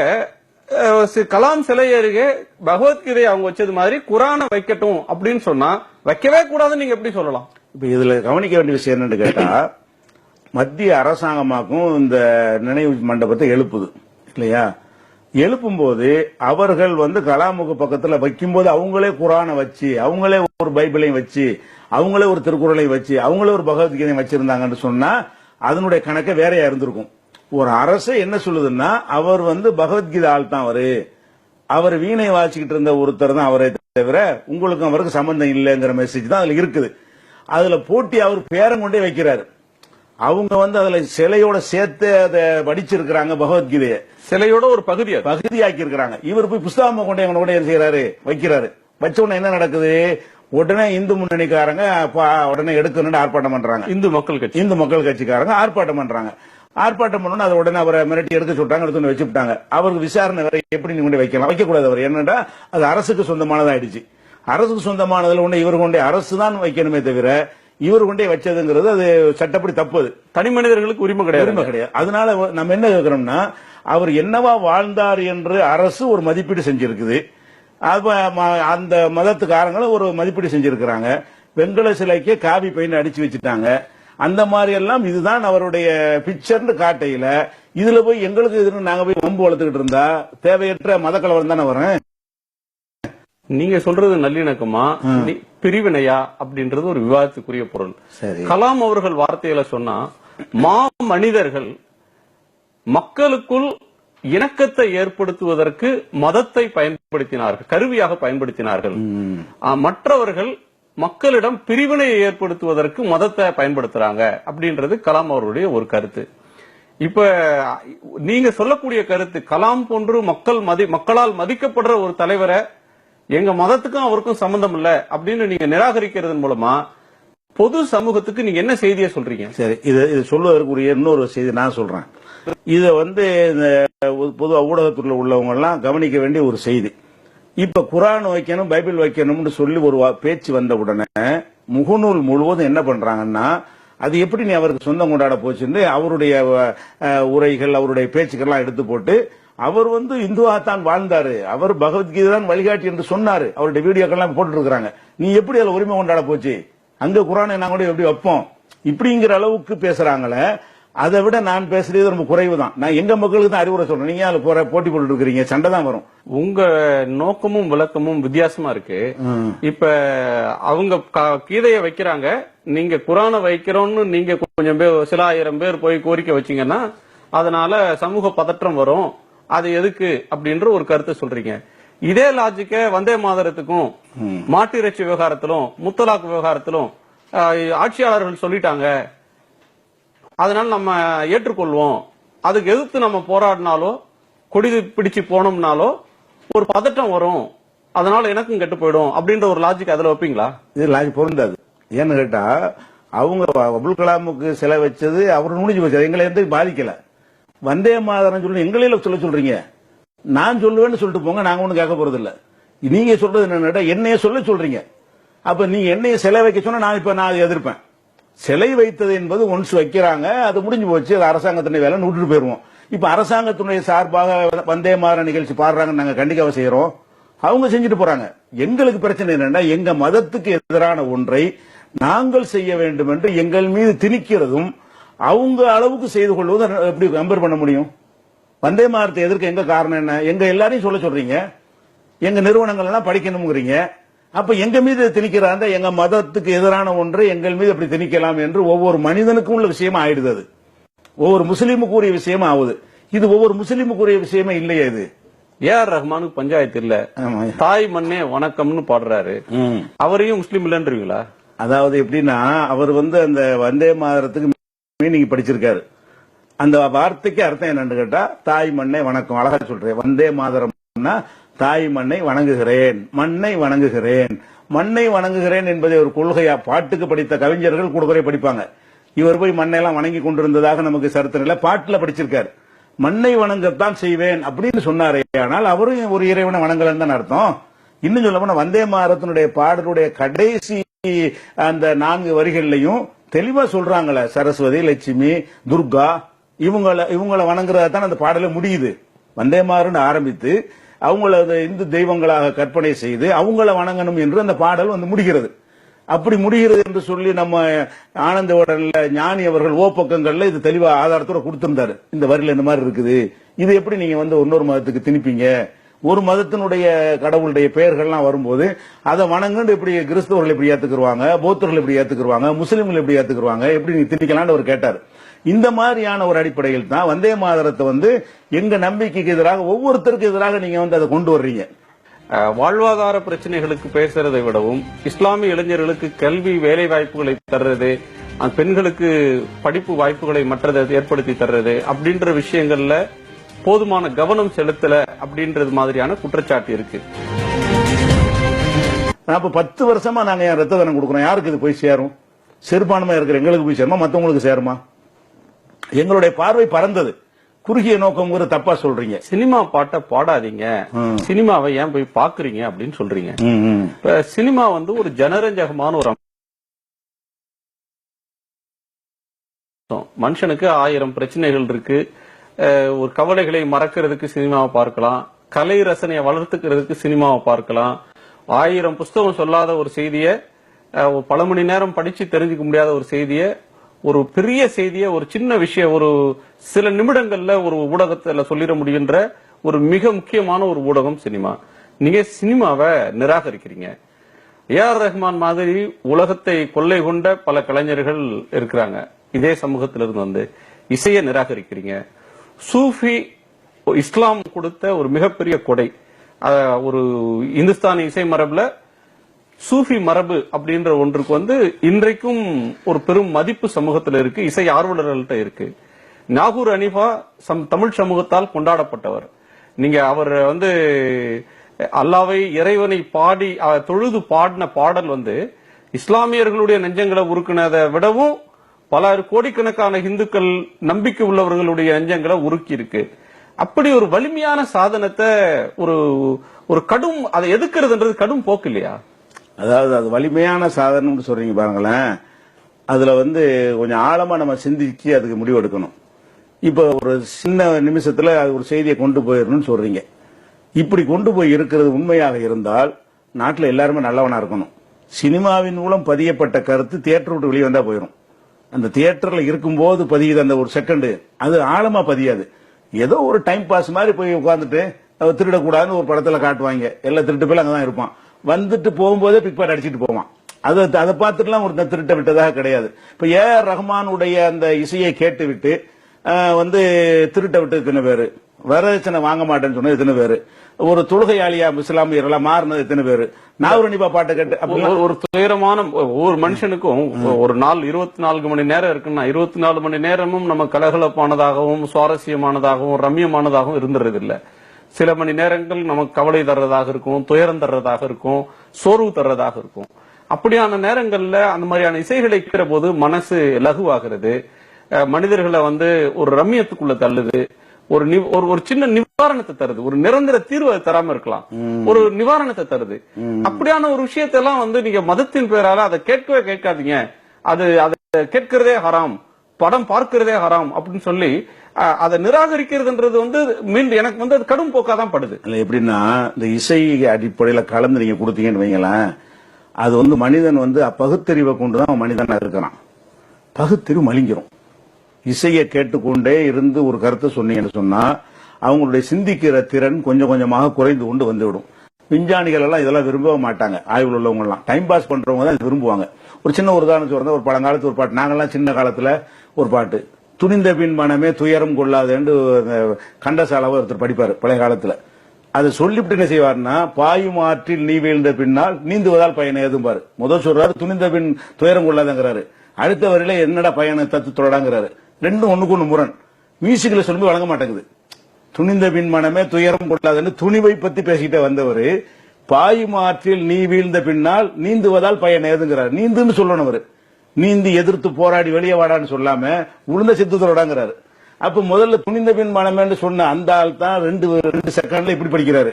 கலாம் சிலை அருகே பகவத்கீதை அவங்க வச்சது மாதிரி குரானை வைக்கட்டும் அப்படின்னு சொன்னா வைக்கவே கூடாதுன்னு நீங்க எப்படி சொல்லலாம்? இப்ப இதுல கவனிக்க வேண்டிய விஷயம் என்னன்னு கேட்டா, மத்திய அரசாங்கமாக்கும் இந்த நினைவு மண்டபத்தை எழுப்புது இல்லையா? எழுப்பும் போது அவர்கள் வந்து கலாமுக்கு பக்கத்துல வைக்கும் போது அவங்களே குரானை வச்சு, அவங்களே ஒரு பைபிளையும் வச்சு, அவங்களே ஒரு திருக்குறளையும் வச்சு, அவங்களே ஒரு பகவத்கீதையும் வச்சிருந்தாங்கன்னு சொன்னா அதனுடைய கணக்கை வேறையா இருந்திருக்கும். ஒரு அரசு என்ன சொல்லுதுன்னா, அவர் வந்து பகவத்கீதை ஆள் தான், அவர் வீணை வாசிக்கிட்டு இருந்த ஒருத்தர் தான் அவரை தவிர உங்களுக்கும் அவருக்கு சம்பந்தம் இல்லைங்கிற மெசேஜ் தான் அதுல இருக்குது. அதுல போட்டி அவர் பேரம் கொண்டே வைக்கிறாரு. அவங்க வந்து அதுல சிலையோட சேர்த்து அதை படிச்சிருக்கிறாங்க, பகவத்கீதையை சிலையோட ஒரு பகுதியாக்கி இருக்கிறாங்க. இவர் போய் புஸ்தகம் கொண்டே கூட என்ன செய்யறாரு, வைக்கிறாரு. வச்ச உடனே என்ன நடக்குது, உடனே இந்து முன்னணிக்காரங்க உடனே எடுக்கணும்னு ஆர்ப்பாட்டம் பண்றாங்க. இந்து மக்கள் கட்சிக்காரங்க ஆர்ப்பாட்டம் பண்றாங்க. ஆர்ப்பாட்டம் பண்ணணும், அதை உடனே அவரை மிரட்டி எடுக்க சொல்றாங்க, எடுத்து வச்சுட்டாங்க. அவருக்கு விசாரணை வேற, எப்படி நீங்க கொண்டு வைக்கலாம், வைக்கக்கூடாது. அவர் என்னடா அது அரசுக்கு சொந்தமானதாயிடுச்சு. அரசுக்கு சொந்தமானதுல கொண்டு இவர் கொண்டே அரசு தான் வைக்கணுமே தவிர இவர் கொண்டே வச்சதுங்கிறது அது சட்டப்படி தப்பு. தனி மனிதர்களுக்கு உரிமை கிடையாது. அதனால நம்ம என்ன கேட்கிறோம்னா, அவர் என்னவா வாழ்ந்தார் என்று அரசு ஒரு மதிப்பீடு செஞ்சிருக்குது. அந்த மதத்துக்காரங்களும் ஒரு மதிப்பீடு செஞ்சிருக்கிறாங்க. வெங்கல சிலைக்கு காவி பெயிண்ட் அடிச்சு வச்சுட்டாங்க. அந்த மாதிரி எல்லாம் இதுதான் அவருடைய பிக்சர்னு காட்டையில இதுல போய் எங்களுக்கு இது நாங்க போய் வம்பு வளர்த்துக்கிட்டு இருந்தா தேவையற்ற மத கலவரம் தானே வரும். நீங்க சொல்றது நல்லிணக்கமா பிரிவினையா அப்படின்றது ஒரு விவாதத்துக்குரிய பொருள். கலாம் அவர்கள் வார்த்தையில சொன்னா, மனிதர்கள் மக்களுக்குள் இணக்கத்தை ஏற்படுத்துவதற்கு மதத்தை பயன்படுத்தினார்கள், கருவியாக பயன்படுத்தினார்கள். மற்றவர்கள் மக்களிடம் பிரிவினையை ஏற்படுத்துவதற்கு மதத்தை பயன்படுத்துறாங்க அப்படின்றது கலாம் அவர்களுடைய ஒரு கருத்து. இப்ப நீங்க சொல்லக்கூடிய கருத்து, கலாம் போன்று மக்களால் மதிக்கப்படுற ஒரு தலைவரை எங்க மதத்துக்கும் அவருக்கும் சம்பந்தம் இல்ல அப்படின்னு நீங்க நிராகரிக்கிறதன் மூலமா பொது சமூகத்துக்கு நீங்க என்ன செய்தியை சொல்றீங்க? சரி, இது சொல்வதற்குரிய இன்னொரு செய்தி நான் சொல்றேன். இத வந்து பொது ஊடகத்துறையில் உள்ளவங்க எல்லாம் கவனிக்க வேண்டிய ஒரு செய்தி. இப்ப குரான் வைக்கணும், பைபிள் வைக்கணும்னு சொல்லி ஒரு பேச்சு வந்த உடனே முகநூல் முழுவதும் என்ன பண்றாங்கன்னா, அது எப்படி நீ அவருக்கு சொந்தம் கொண்டாட போச்சுன்னு அவருடைய உரைகள், அவருடைய பேச்சுக்கள்லாம் எடுத்து போட்டு, அவர் வந்து இந்துவாகத்தான் வாழ்ந்தாரு, அவர் பகவத்கீதை தான் வழிகாட்டி என்று சொன்னாரு, அவருடைய வீடியோக்கள்லாம் போட்டு இருக்காங்க. நீ எப்படி அதுல உரிமை கொண்டாட போச்சு, அங்க குரானை நாங்க கூட எப்படி வைப்போம், இப்படிங்கிற அளவுக்கு பேசுறாங்களே. அதை விட நான் பேசுறது ரொம்ப குறைவு தான். நான் எங்க மக்களுக்கு தான் அறிவுரை சொல்றேன். நீங்க அதுல போட்டி போட்டு இருக்கிறீங்க, சண்டை தான் வரும். உங்க நோக்கமும் விளக்கமும் வித்தியாசமா இருக்கு. இப்ப அவங்க கீதையை வைக்கிறாங்க, நீங்க குரானை வைக்கிறோம்னு நீங்க கொஞ்சம் பேர், சில ஆயிரம் பேர் போய் கோரிக்கை வச்சீங்கன்னா அதனால சமூக பதற்றம் வரும், அது எதுக்கு அப்படின்ற ஒரு கருத்தை சொல்றீங்க. இதே லாஜிக்க வந்தே மாதரத்துக்கும் மாட்டு இறைச்சி விவகாரத்திலும் முத்தலாக் விவகாரத்திலும் ஆட்சியாளர்கள் சொல்லிட்டாங்க, அதனால நம்ம ஏற்றுக்கொள்வோம், அதுக்கு எதிர்த்து நம்ம போராடினாலோ கொடி பிடிச்சு போனோம்னாலோ ஒரு பதட்டம் வரும், அதனால எனக்கும் கெட்டு போயிடும் அப்படின்ற ஒரு லாஜிக் அதுல வைப்பீங்களா? இது லாஜிக் பொருந்தாது. ஏன்னு கேட்டா, அவங்க அப்துல் கலாமுக்கு சிலை வச்சது அவர் முடிஞ்சு போச்சு, எங்களை எந்த பாதிக்கல. வந்தே மாதரம் சொல்லி எங்களையில சொல்றீங்க, நான் சொல்லுவேன்னு சொல்லிட்டு போங்க, நாங்க ஒண்ணு கேட்க போறது இல்ல. நீங்க சொல்றது என்னன்னா என்னைய சொல்றீங்க. அப்ப நீங்க என்னைய சிலை வைக்க சொன்னா நான் எதிர்ப்பேன். சிலை வைத்தது என்பது ஒன்ஸ் வைக்கிறாங்க, அது முடிஞ்சு போச்சு, அது அரசாங்கத்தினுடைய வேலை, விட்டுட்டு போயிருவோம். இப்ப அரசாங்கத்தினுடைய சார்பாக வந்தே மாதர நிகழ்ச்சி பாடுறாங்க, நாங்க கண்டிக்காக செய்யறோம், அவங்க செஞ்சுட்டு போறாங்க. எங்களுக்கு பிரச்சனை என்னன்னா, எங்க மதத்துக்கு எதிரான ஒன்றை நாங்கள் செய்ய வேண்டும் என்று எங்கள் மீது திணிக்கிறதும் அவங்க அளவுக்கு செய்து கொள்வதும் எப்படி கம்பேர் பண்ண முடியும்? வந்தே மாதரத்தை எதிர்க்க எங்க காரணம் என்ன? எங்க எல்லாரையும் சொல்றீங்க, எங்க நிறுவனங்கள் எல்லாம் படிக்கணும்ங்கிறீங்க. அப்ப எங்க மீது திணிக்கிறாங்க, எங்க மதத்துக்கு எதிரான ஒன்றை எங்கள் மீது அப்படி திணிக்கலாம் என்று ஒவ்வொரு மனிதனுக்கும் உள்ள விஷயமா ஆயிடுது. அது ஒவ்வொரு முஸ்லீமுக்கு உரிய விஷயமா ஆகுது. இது ஒவ்வொரு முஸ்லீமுக்கு உரிய விஷயமே இல்லையே. இது ஏஆர் ரஹ்மானுக்கு பஞ்சாயத்து இல்ல, தாய் மண்ணே வணக்கம்னு பாடுறாரு. அவரையும் முஸ்லீம் இல்லன்றீங்களா? அதாவது எப்படின்னா, அவர் அந்த வந்தே மாதரத்துக்கு மீனிங் படிச்சிருக்காரு. அந்த வார்த்தைக்கு அர்த்தம் என்னன்னு கேட்டா, தாய் மண்ணை வணக்கம். அழகா சொல்றேன், வந்தே மாதரம்னா தாய் மண்ணை வணங்குகிறேன், மண்ணை வணங்குகிறேன். மண்ணை வணங்குகிறேன் என்பதை ஒரு கொள்கையா பாட்டுக்கு படித்த கவிஞர்கள் கூட படிப்பாங்க. இவர் போய் மண்ணெல்லாம் வணங்கி கொண்டிருந்ததாக நமக்கு சரித்திரங்கள பாட்டுல படிச்சிருக்காரு. மண்ணை வணங்கத்தான் செய்வேன் அப்படின்னு சொன்னாரே, ஆனால் அவரும் ஒரு இறைவனை வணங்கலன்னு தான் அர்த்தம். இன்னும் சொல்ல போனா வந்தே மாதரத்தினுடைய பாடலுடைய கடைசி அந்த 4 வரிகள்லையும் தெளிவா சொல்றாங்களே, சரஸ்வதி, லட்சுமி, துர்கா இவங்களை வணங்குறதான் அந்த பாடல முடியுது. வந்தே மாதரன் ஆரம்பித்து அவங்கள இந்து தெய்வங்களாக கற்பனை செய்து அவங்கள வணங்கணும் என்று அந்த பாடல் முடிகிறது. அப்படி முடிகிறது என்று சொல்லி நம்ம ஆனந்த உடல்ல ஞானி அவர்கள் பக்கங்கள்ல இது தெளிவா ஆதாரத்தோட கொடுத்திருந்தாரு. இந்த வரியில இந்த மாதிரி இருக்குது, இது எப்படி நீங்க இன்னொரு மதத்துக்கு திணிப்பீங்க? ஒரு மதத்தினுடைய கடவுளுடைய பெயர்கள்லாம் வரும்போது அதை வணங்குன்னு எப்படி கிறிஸ்தவர்கள் எப்படி ஏத்துக்குருவாங்க, பௌத்தர்கள் எப்படி ஏத்துக்குருவாங்க, முஸ்லிம்கள் எப்படி ஏத்துக்குருவாங்க, எப்படி நீங்க திணிக்கலாம்னு அவர் கேட்டார். இந்த மாதிரியான ஒரு அடிப்படையில் தான் வந்தே மாதரத்தை எங்க நம்பிக்கைக்கு எதிராக, ஒவ்வொருத்தருக்கு எதிராக நீங்க அதை கொண்டு வர்றீங்க. வாழ்வாதார பிரச்சனைகளுக்கு பேசுறதை விடவும் இஸ்லாமிய இளைஞர்களுக்கு கல்வி வேலை வாய்ப்புகளை தர்றது, பெண்களுக்கு படிப்பு வாய்ப்புகளை மற்றதை ஏற்படுத்தி தர்றது அப்படின்ற விஷயங்கள்ல போதுமான கவனம் செலுத்தல அப்படின்றது மாதிரியான குற்றச்சாட்டு இருக்கு. அப்ப 10 வருஷமா நாங்க ரத்த தானம் கொடுக்கிறோம், யாருக்கு இது போய் சேரும்? சிறுபான்மை இருக்கிற எங்களுக்கு போய் சேருமா, மத்தவங்களுக்கு சேருமா? எங்களுடைய பார்வை பறந்தது. குறுகிய நோக்கம் தப்பா சொல்றீங்க. சினிமா பாட்டை பாடாதீங்க, சினிமாவை ஏன் போய் பாக்குறீங்க அப்படின்னு சொல்றீங்க. இப்ப சினிமா ஒரு ஜனரஞ்சகமான ஒரு மனுஷனுக்கு 1000 பிரச்சனைகள் இருக்கு. ஒரு கவலைகளை மறக்கிறதுக்கு சினிமாவை பார்க்கலாம், கலை ரசனையை வளர்த்துக்கிறதுக்கு சினிமாவை பார்க்கலாம். 1000 புஸ்தகம் சொல்லாத ஒரு செய்தியை பல மணி நேரம் படிச்சு தெரிஞ்சுக்க முடியாத ஒரு செய்தியை, ஒரு பெரிய செய்தியை, ஒரு சின்ன விஷயம் ஒரு சில நிமிடங்கள்ல ஒரு ஊடகத்துல சொல்லிட முடிகின்ற ஒரு மிக முக்கியமான ஒரு ஊடகம் சினிமா. நீங்க சினிமாவை நிராகரிக்கிறீங்க. ஏஆர் ரஹ்மான் மாதிரி உலகத்தை கொள்ளை கொண்ட பல கலைஞர்கள் இருக்கிறாங்க. இதே சமூகத்திலிருந்து இசையை நிராகரிக்கிறீங்க. சூஃபி இஸ்லாம் கொடுத்த ஒரு மிகப்பெரிய கொடை. ஒரு இந்துஸ்தானி இசை மரபுல சூஃபி மரபு அப்படின்ற ஒன்றுக்கு இன்றைக்கும் ஒரு பெரும் மதிப்பு சமூகத்தில் இருக்கு, இசை ஆர்வலர்கள்ட்ட இருக்கு. நாகூர் அனிஃபா தமிழ் சமூகத்தால் கொண்டாடப்பட்டவர். நீங்க அவர் அல்லாவை இறைவனை பாடி தொழுது பாடின பாடல் இஸ்லாமியர்களுடைய நெஞ்சங்களை உருக்குனதை விடவும் பல கோடிக்கணக்கான இந்துக்கள் நம்பிக்கை உள்ளவர்களுடைய நெஞ்சங்களை உருக்கி இருக்கு. அப்படி ஒரு வலிமையான சாதனத்தை ஒரு கடும் அதை எதுக்குறதுன்றது கடும் போக்கு இல்லையா? அதாவது அது வலிமையான சாதனம் சொல்றீங்க பாருங்களேன். அதுல கொஞ்சம் ஆழமா நம்ம சிந்திச்சு அதுக்கு முடிவெடுக்கணும். இப்ப ஒரு சின்ன நிமிஷத்துல அது ஒரு செய்தியை கொண்டு போயிடணும்னு சொல்றீங்க. இப்படி கொண்டு போய் இருக்கிறது உண்மையாக இருந்தால் நாட்டில் எல்லாருமே நல்லவனா இருக்கணும். சினிமாவின் மூலம் பதியப்பட்ட கருத்து தியேட்டர் விட்டு வெளியே வந்தா போயிடும். அந்த தியேட்டர்ல இருக்கும்போது பதியுது அந்த ஒரு செகண்ட், அது ஆழமா பதியாது. ஏதோ ஒரு டைம் பாஸ் மாதிரி போய் உட்காந்துட்டு திருடக்கூடாதுன்னு ஒரு படத்துல காட்டுவாங்க. எல்லா திருட்டு பேரும் அங்கதான் இருப்பான். வந்துட்டு போகும்போதே பிக்பாட் அடிச்சுட்டு போவான். அதை பார்த்துட்டுலாம் ஒரு திருட்ட விட்டதாக கிடையாது. இப்ப ஏஆர் ரஹ்மானுடைய அந்த இசையை கேட்டு விட்டு திருட்ட விட்டு எத்தனை பேரு, வரதட்சணை வாங்க மாட்டேன்னு சொன்னது எத்தனை பேரு, ஒரு தொழுகையாளியா இஸ்லாமியர்களா மாறினது எத்தனை பேரு, நாகூர் அனிஃபா பாட்டை கேட்டு ஒரு துயரமான ஒவ்வொரு மனுஷனுக்கும் ஒரு நாள் 24 மணி நேரம் இருக்குன்னா 24 மணி நேரமும் நம்ம கலகலப்பானதாகவும் சுவாரஸ்யமானதாகவும் ரம்யமானதாகவும் இருந்துறது இல்ல. சில மணி நேரங்கள் நமக்கு கவலை தர்றதாக இருக்கும், துயரம் தர்றதாக இருக்கும், சோர்வு தர்றதாக இருக்கும். அப்படியான நேரங்கள்ல அந்த மாதிரியான இசைகளை கேட்கிற போது மனசு லகுவாகிறது, மனிதர்களை ஒரு ரம்யத்துக்குள்ள தள்ளுது, ஒரு சின்ன நிவாரணத்தை தருது. ஒரு நிரந்தர தீர்வு தராம இருக்கலாம், ஒரு நிவாரணத்தை தருது. அப்படியான ஒரு விஷயத்தெல்லாம் நீங்க மதத்தின் பேரால அதை கேட்கவே கேட்காதீங்க, அதை கேட்கிறதே ஹராம், படம் பார்க்கிறதே ஹராம் அப்படின்னு சொல்லி அதை நிராகரிக்கிறதுன்றது மீண்டும் எனக்கு அது கடும் போக்காதான் படுது. எப்படின்னா இந்த இசை அடிப்படையில கலந்து நீங்க கொடுத்தீங்கன்னு வைங்களேன், அது மனிதன் பகுத்தறிவை கொண்டுதான் மனிதனா இருக்கிறான். பகுத்தறிவு மலிங்கிறோம். இசையை கேட்டுக்கொண்டே இருந்து ஒரு கருத்தை சொன்னீங்கன்னு சொன்னா அவங்களுடைய சிந்திக்கிற திறன் கொஞ்சம் கொஞ்சமாக குறைந்து கொண்டு வந்துவிடும். விஞ்ஞானிகள் எல்லாம் இதெல்லாம் விரும்ப மாட்டாங்க. ஆய்வுல உள்ளவங்க எல்லாம் டைம் பாஸ் பண்றவங்க தான் விரும்புவாங்க. ஒரு சின்ன ஒரு உதாரணம் சொல்றேன். ஒரு பழங்காலத்து ஒரு பாட்டு, நாங்கெல்லாம் சின்ன காலத்துல ஒரு பாட்டு, துணிந்த பின் மனமே துயரம் கொள்ளாது என்று கண்டசாலாவை ஒருத்தர் படிப்பாரு பழைய காலத்துல. அதை சொல்லிவிட்டு என்ன செய்வார்னா, பாயும் ஆற்றில் நீ வீழ்ந்த பின்னால் நீந்துவதால் பயன் ஏதும் பாரு. முதல் சொல்றாரு துணிந்த பின் துயரம் கொள்ளாதங்கிறாரு. அடுத்த வரையில என்னடா பயனை தத்து தொடடாங்கிறாரு. ரெண்டும் ஒண்ணுக்கு ஒண்ணு முரண். மியூசிக்ல சொல்லும்போது வழங்க மாட்டேங்குது. துணிந்த பின் மனமே துயரம் கொள்ளாதுன்னு துணிவை பத்தி பேசிக்கிட்டே வந்தவர் பாயும் ஆற்றில் நீ வீழ்ந்த பின்னால் நீந்துவதால் பயன் ஏதுங்கிறாரு. நீந்துன்னு சொல்லணும் அவரு. நீந்தி எதிர்த்து போராடி வெளியே வாடான்னு சொல்லாம உளுந்த சித்தத்தோடாங்கிறாரு. அப்ப முதல்ல துணிந்த பின் மனமேன்னு சொன்ன அந்த ஆள் தான் ரெண்டு செகண்ட்ல இப்படி படிக்கிறாரு.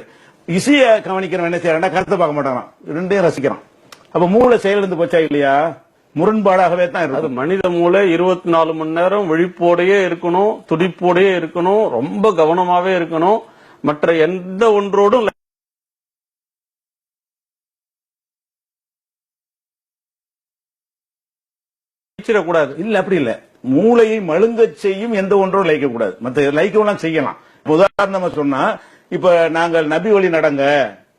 இசைய கவனிக்கிறவன் என்ன செய்யறான், கருத்தை பார்க்க மாட்டான், ரெண்டையும் ரசிக்கிறான். அப்ப மூளை செயலிழந்து போச்சா இல்லையா? முரண்பாடாகவே தான் இருக்கு. அது மனித மூளை 24 மணி நேரம் விழிப்போடையே இருக்கணும், துடிப்போடையே இருக்கணும், ரொம்ப கவனமாவே இருக்கணும். மற்ற எந்த ஒன்றோடும் கூடாது. இல்ல அப்படி இல்ல. மூளையை மழுங்க செய்யும் எந்த ஒன்றும் லைக்க கூடாது. மற்ற லைக்கலாம் செய்யலாம். உதாரணமா சொன்னா, இப்ப நாங்கள் நபி வழி நடங்க,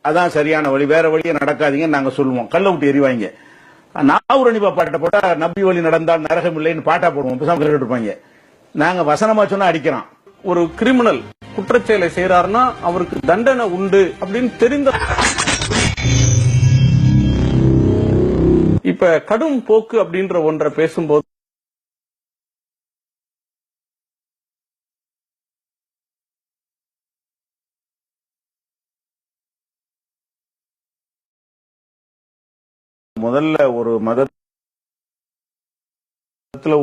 அதான் சரியான வழி, வேற வழியை நடக்காதீங்க நாங்க சொல்லுவோம். கல்ல விட்டு எறிவாங்க. நாவுரணிபா பாட்டை போட்டா நபி வழி நடந்தால் நரகம் இல்லைன்னு பாட்டா போடுவோம். கேட்டு இருப்பாங்க. நாங்க வசனமா சொன்னா அடிக்கிறான். ஒரு கிரிமினல் குற்றச்செயலை செய்யறாருன்னா அவருக்கு தண்டனை உண்டு அப்படின்னு தெரிந்த இப்ப கடும் போக்கு அப்படின்ற ஒன்றை பேசும்போது முதல்ல ஒரு மதத்துல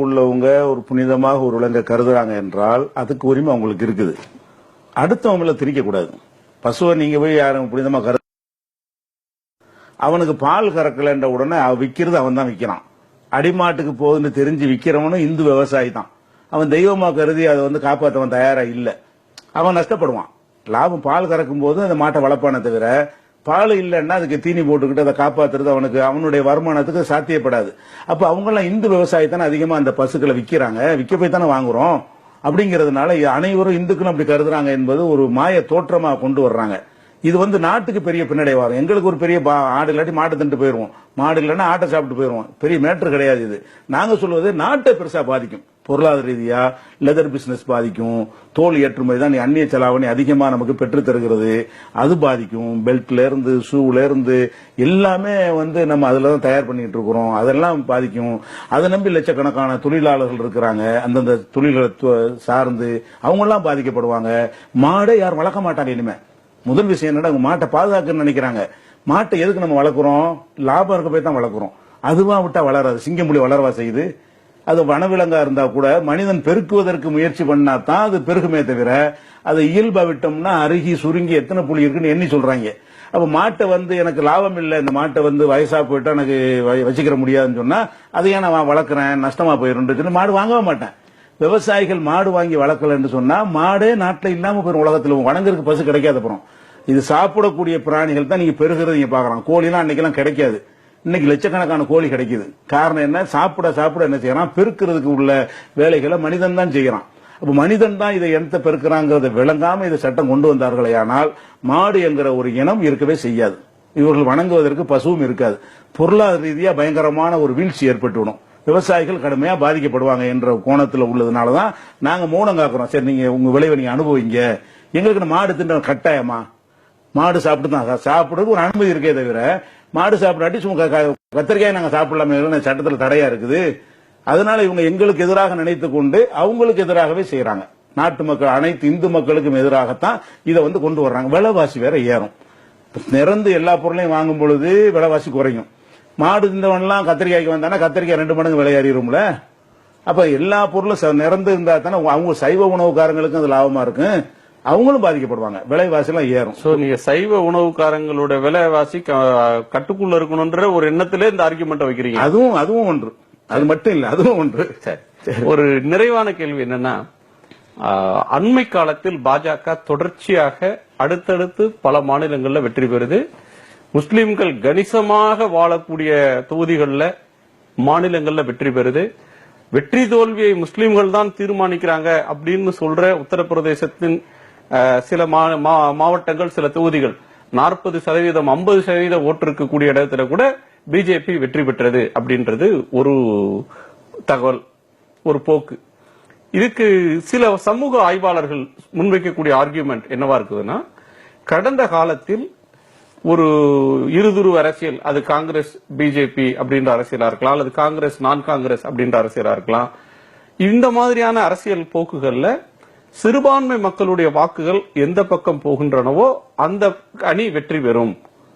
உள்ளவங்க ஒரு புனிதமாக ஒரு விலங்கை கருதுறாங்க என்றால் அதுக்கு உரிமை அவங்களுக்கு இருக்குது. அடுத்தவங்கள திரிக்க கூடாது. பசுவை நீங்க போய் யாரும் புனிதமா கருது, அவனுக்கு பால் கறக்கலன்ற உடனே விக்கிறது அவன் தான் விக்கிறான். அடிமாட்டுக்கு போகுதுன்னு தெரிஞ்சு விக்கிறவனும் இந்து விவசாயி தான். அவன் தெய்வமா கருதி அதை காப்பாற்றவன் தயாரா இல்ல. அவன் நஷ்டப்படுவான். லாபம் பால் கறக்கும் போது அந்த மாட்டை வளர்ப்பானே தவிர பால் இல்லைன்னா அதுக்கு தீனி போட்டுக்கிட்டு அதை காப்பாத்துறது அவனுடைய வருமானத்துக்கு சாத்தியப்படாது. அப்ப அவங்க எல்லாம் இந்து விவசாயி தானே அதிகமா அந்த பசுக்களை விக்கிறாங்க, விற்க போய் தானே வாங்குறோம். அப்படிங்கறதுனால அனைவரும் இந்துக்களும் அப்படி கருதுறாங்க என்பது ஒரு மாய தோற்றமா கொண்டு வர்றாங்க. இது நாட்டுக்கு பெரிய பின்னடைவா வரும். எங்களுக்கு ஒரு பெரிய ஆடு இல்லாட்டி மாட்டை தின்ட்டு போயிருவோம், மாடு இல்லைன்னா ஆட்டை சாப்பிட்டு போயிருவோம். பெரிய மேட்டர் கிடையாது இது. நாங்க சொல்வது நாட்டை பெருசா பாதிக்கும். பொருளாதார ரீதியா லெதர் பிசினஸ் பாதிக்கும். தோல் ஏற்றுமதி தான் அந்நிய செலாவணி அதிகமா நமக்கு பெற்று தருகிறது, அது பாதிக்கும். பெல்ட்ல இருந்து ஷூல இருந்து எல்லாமே நம்ம அதுல தான் தயார் பண்ணிட்டு இருக்கிறோம், அதெல்லாம் பாதிக்கும். அதை நம்பி லட்சக்கணக்கான தொழிலாளர்கள் இருக்கிறாங்க, அந்தந்த தொழில்களை சார்ந்து அவங்க எல்லாம் பாதிக்கப்படுவாங்க. மாடை யாரும் வளர்க்க மாட்டாங்க இனிமே. முதல் விஷயம் என்னடா, மாட்டை பாதுகாக்கணும்னு நினைக்கிறாங்க. மாட்டை எதுக்கு நம்ம வளர்க்குறோம்? லாபம் இருக்க போய் தான் வளர்க்குறோம். அதுவா விட்டா வளராது. சிங்கம்புலி வளரவா செய்யுது? அது வனவிலங்கா இருந்தா கூட மனிதன் பெருக்குவதற்கு முயற்சி பண்ணா தான் அது பெருகுமே தவிர அது இயல்பா விட்டோம்னா அருகி சுருங்கி எத்தனை புலி இருக்குன்னு எண்ணி சொல்றாங்க. அப்ப மாட்டை எனக்கு லாபம் இல்லை, இந்த மாட்டை வயசா போயிட்டா எனக்கு வச்சுக்கிற முடியாதுன்னு சொன்னா அதை ஏன் நான் வளர்க்குறேன், நஷ்டமா போயிடும் மாடு வாங்கவே மாட்டேன். விவசாயிகள் மாடு வாங்கி வளர்க்கலன்னு சொன்னா மாடே நாட்டில் இல்லாம போயிடும். உலகத்துல வணங்குறதுக்கு பசு கிடைக்காத போறோம். இது சாப்பிடக்கூடிய பிராணிகள் தான் நீங்க பெருகிறது நீங்க பாக்கலாம். கோழிலாம் அன்னைக்கெல்லாம் கிடைக்காது, இன்னைக்கு லட்சக்கணக்கான கோழி கிடைக்குது. காரணம் என்ன? சாப்பிட சாப்பிட என்ன செய்யறான், பெருக்கிறதுக்கு உள்ள வேலைகளை மனிதன் தான் செய்யறான். அப்ப மனிதன் தான் இதை எந்த பெருக்கிறாங்கிறத விளங்காம இதை சட்டம் கொண்டு வந்தார்களே ஆனால் மாடு என்கிற ஒரு இனம் இருக்கவே செய்யாது. இவர்கள் வணங்குவதற்கு பசுவும் இருக்காது. பொருளாதார ரீதியா பயங்கரமான ஒரு வீழ்ச்சி ஏற்பட்டுவிடும். விவசாயிகள் கடுமையா பாதிக்கப்படுவாங்க என்ற கோணத்தில் உள்ளதுனாலதான் நாங்க மௌனம் காக்குறோம். சரி, நீங்க உங்க விளைவை நீங்க அனுபவிங்க, எங்களுக்கு மாடு தின்ற கட்டாயமா? மாடு சாப்பிட்டு தான் சாப்பிடுறது ஒரு அனுமதி இருக்கே தவிர மாடு சாப்பிடாட்டி சும்மா கத்திரிக்காய் நாங்க சாப்பிடலாமே சட்டத்தில் தடையா இருக்குது. அதனால இவங்க எங்களுக்கு எதிராக நினைத்து கொண்டு அவங்களுக்கு எதிராகவே செய்யறாங்க. நாட்டு மக்கள் அனைத்து இந்து மக்களுக்கும் எதிராகத்தான் இதை கொண்டு வர்றாங்க. விலைவாசி வேற ஏறும். நிறந்து எல்லா பொருளையும் வாங்கும் பொழுது விலைவாசி குறையும். மாடு தின்றவன்லாம் கத்திரிக்காய்க்கு வந்தானா கத்திரிக்காய் 2 மடங்கு விலை ஏறிடும்ல. அப்ப எல்லா பொருளும் நிறந்து இருந்தா தானே அவங்க சைவ உணவுக்காரங்களுக்கும் அது லாபமா இருக்கும், அவங்களும் பாதிக்கப்படுவாங்க. விலைவாசி எல்லாம் ஏறும். சோ நீங்க சைவ உணவுக்காரங்களோட விலைவாசி கட்டுக்குள்ள இருக்கணும்ன்ற ஒரு எண்ணத்திலே இந்த ஆர்குமெண்ட் வைக்கிறீங்க. அதுவும் ஒன்று, அது மட்டும் இல்ல, அதுவும் ஒன்று. ஒரு நிறைவான கேள்வி என்னன்னா, அண்மை காலத்தில் பாஜக தொடர்ச்சியாக அடுத்தடுத்து பல மாநிலங்கள்ல வெற்றி பெறுது. முஸ்லிம்கள் கணிசமாக வாழக்கூடிய தொகுதிகளில் மாநிலங்கள்ல வெற்றி பெறுது. வெற்றி தோல்வியை முஸ்லிம்கள் தான் தீர்மானிக்கிறாங்க அப்படின்னு சொல்ற உத்தரப்பிரதேசத்தின் சில மாவட்டங்கள், சில தொகுதிகள் 40% 50% ஓட்டு இருக்கக்கூடிய இடத்துல கூட பிஜேபி வெற்றி பெற்றது அப்படின்றது ஒரு தகவல், ஒரு போக்கு. இதுக்கு சில சமூக ஆய்வாளர்கள் முன்வைக்கக்கூடிய ஆர்கியூமெண்ட் என்னவா இருக்குதுன்னா, கடந்த காலத்தில் ஒரு இருதுருவ அரசியல், அது காங்கிரஸ் பிஜேபி அப்படின்ற அரசியலா இருக்கலாம், அல்லது காங்கிரஸ் நான் காங்கிரஸ் அப்படின்ற அரசியலா இருக்கலாம். இந்த மாதிரியான அரசியல் போக்குகள்ல சிறுபான்மை மக்களுடைய வாக்குகள் எந்த பக்கம் போகின்றனவோ அந்த அணி வெற்றி பெறும்,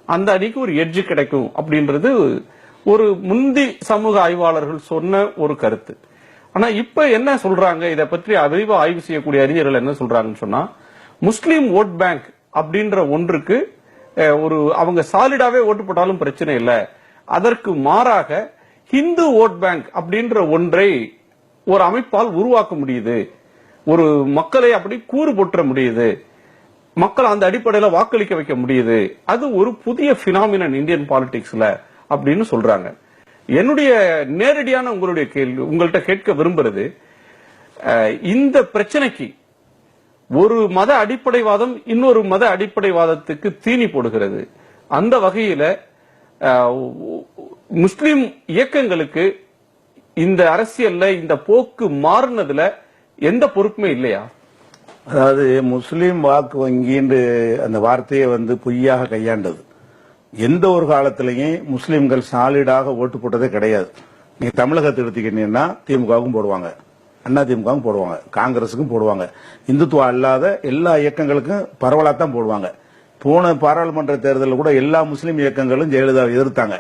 அந்த அணிக்கு ஒரு எட்ஜ் கிடைக்கும் அப்படின்றது ஒரு முந்தி சமூக ஆய்வாளர்கள் சொன்ன ஒரு கருத்து. ஆனா இப்ப என்ன சொல்றாங்க, இதை பற்றி விரிவா ஆய்வு செய்யக்கூடிய அறிஞர்கள் என்ன சொல்றாங்கன்னு சொன்னா, முஸ்லீம் ஓட் பேங்க் அப்படின்ற ஒன்றுக்கு ஒரு அவங்க சாலிடாவே ஓட்டு போட்டாலும் பிரச்சனை இல்லை, அதற்கு மாறாக ஹிந்து ஓட் பேங்க் அப்படின்ற ஒன்றை ஒரு அமைப்பால் உருவாக்க முடியுது, ஒரு மக்களை அப்படி கூறு போற்ற முடியுது, மக்கள் அந்த அடிப்படையில் வாக்களிக்க வைக்க முடியுது, அது ஒரு புதிய பினாமினன் இந்தியன் பாலிடிக்ஸ்ல அப்படின்னு சொல்றாங்க. என்னுடைய நேரடியான உங்களுடைய கேள்வி, உங்கள்கிட்ட கேட்க விரும்புறது, இந்த பிரச்சனைக்கு ஒரு மத அடிப்படைவாதம் இன்னொரு மத அடிப்படைவாதத்துக்கு தீனி போடுகிறது. அந்த வகையில முஸ்லிம் இயக்கங்களுக்கு இந்த அரசியல்ல இந்த போக்கு மாறினதுல எந்த பொறுப்புமே இல்லையா? அதாவது முஸ்லீம் வாக்கு வங்கின்னு அந்த வார்த்தையை பொய்யாக கையாண்டது. எந்த ஒரு காலத்திலையும் முஸ்லிம்கள் சாலிடாக ஓட்டு போட்டதே கிடையாது. நீங்க தமிழகத்தை எடுத்துக்கிட்டீங்கன்னா திமுகவுக்கும் போடுவாங்க, அண்ணா திமுகவும் போடுவாங்க, காங்கிரசுக்கும் போடுவாங்க, இந்துத்துவா அல்லாத எல்லா இயக்கங்களுக்கும் பரவலாத்தான் போடுவாங்க. போன பாராளுமன்ற தேர்தலில் கூட எல்லா முஸ்லீம் இயக்கங்களும் ஜெயலலிதாவை எதிர்த்தாங்க.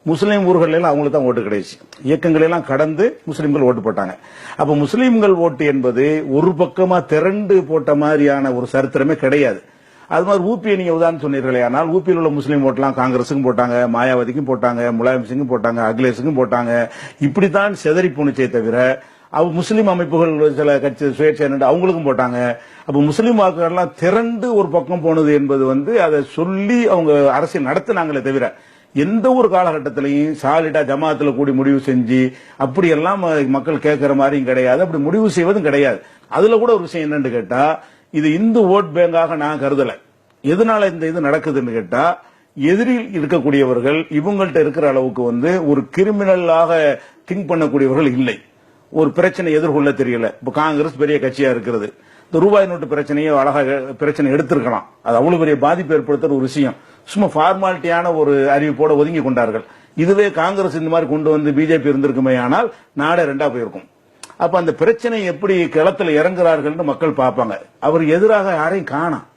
முஸ்லீம் ஊர்கள் அவங்களுக்கு தான் ஓட்டு கிடைச்சு, இயக்கங்கள் எல்லாம் கடந்து முஸ்லீம்கள் ஓட்டு போட்டாங்க. அப்ப முஸ்லீம்கள் ஓட்டு என்பது ஒரு பக்கமா திரண்டு போட்ட மாதிரியான ஒரு சரித்திரமே கிடையாது. அது மாதிரி ஊபியை நீங்க உதாரணம் சொன்னீர்களே, ஆனால் ஊபியில் உள்ள முஸ்லீம் ஓட்டெல்லாம் காங்கிரசுக்கும் போட்டாங்க, மாயாவதிக்கும் போட்டாங்க, முலாயம் சிங்கும் போட்டாங்க, அகிலேஷுக்கும் போட்டாங்க. இப்படித்தான் செதறி போனுச்சே தவிர முஸ்லீம் அமைப்புகள் சில கட்சி சுயேட்சை அவங்களுக்கும் போட்டாங்க. அப்ப முஸ்லீம் வாக்குகள்லாம் திரண்டு ஒரு பக்கம் போனது என்பது அதை சொல்லி அவங்க அரசியல் நடத்தினாங்களே தவிர எந்த ஒரு காலகட்டத்திலையும் சாலிடா ஜமாத்துல கூடி முடிவு செஞ்சு அப்படியெல்லாம் மக்கள் கேட்கிற மாதிரியும் கிடையாது, அப்படி முடிவு செய்வதும் கிடையாது. அதுல கூட ஒரு விஷயம் என்னன்னு கேட்டா, இது இந்து ஓட் பேங்காக நான் கருதல. எதனால இந்த இது நடக்குதுன்னு கேட்டா, எதிரில் இருக்கக்கூடியவர்கள் இவங்கள்ட்ட இருக்கிற அளவுக்கு ஒரு கிரிமினலாக திங்க் பண்ணக்கூடியவர்கள் இல்லை. ஒரு பிரச்சனை எதிர்கொள்ள தெரியல. இப்ப காங்கிரஸ் பெரிய கட்சியா இருக்கிறது, இந்த ரூபாய் நோட்டு பிரச்சனையை அழகாக பிரச்சனை எடுத்திருக்கலாம், அது அவ்வளவு பெரிய பாதிப்பு ஏற்படுத்துற ஒரு விஷயம். சும்மா ஃபார்மாலிட்டியான ஒரு அறிவிப்போட ஒதுங்கி கொண்டார்கள். இதுவே காங்கிரஸ் இந்த மாதிரி கொண்டு வந்து பிஜேபி இருந்திருக்குமே ஆனால் நாடே ரெண்டா போயிருக்கும். அப்ப அந்த பிரச்சனை எப்படி களத்தில் இறங்குறார்கள் மக்கள் பார்ப்பாங்க. அவர் எதிராக யாரையும் காணாம்.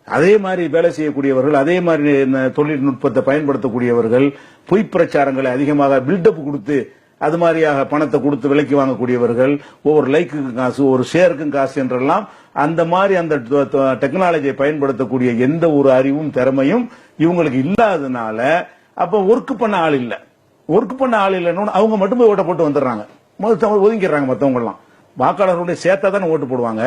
அதே மாதிரி வேலை செய்யக்கூடியவர்கள், அதே மாதிரி தொழில்நுட்பத்தை பயன்படுத்தக்கூடியவர்கள், பொய் பிரச்சாரங்களை அதிகமாக பில்டப் கொடுத்து அது மாதிரியாக பணத்தை கொடுத்து விலைக்கு வாங்கக்கூடியவர்கள், ஒவ்வொரு லைக்குக்கு காசு, ஒரு ஷேருக்கும் காசு என்றெல்லாம் அந்த மாதிரி அந்த டெக்னாலஜியை பயன்படுத்தக்கூடிய எந்த ஒரு அறிவும் திறமையும் இவங்களுக்கு இல்லாததுனால அப்ப ஒர்க் பண்ண ஆள் இல்ல. ஒர்க் பண்ண ஆள் இல்லைன்னு அவங்க மட்டும் போய் ஓட்ட போட்டு வந்துடுறாங்க, ஒதுங்கிடுறாங்க. மற்றவங்க எல்லாம் வாக்காளர்களுடைய சேர்த்தா தானே ஓட்டு போடுவாங்க.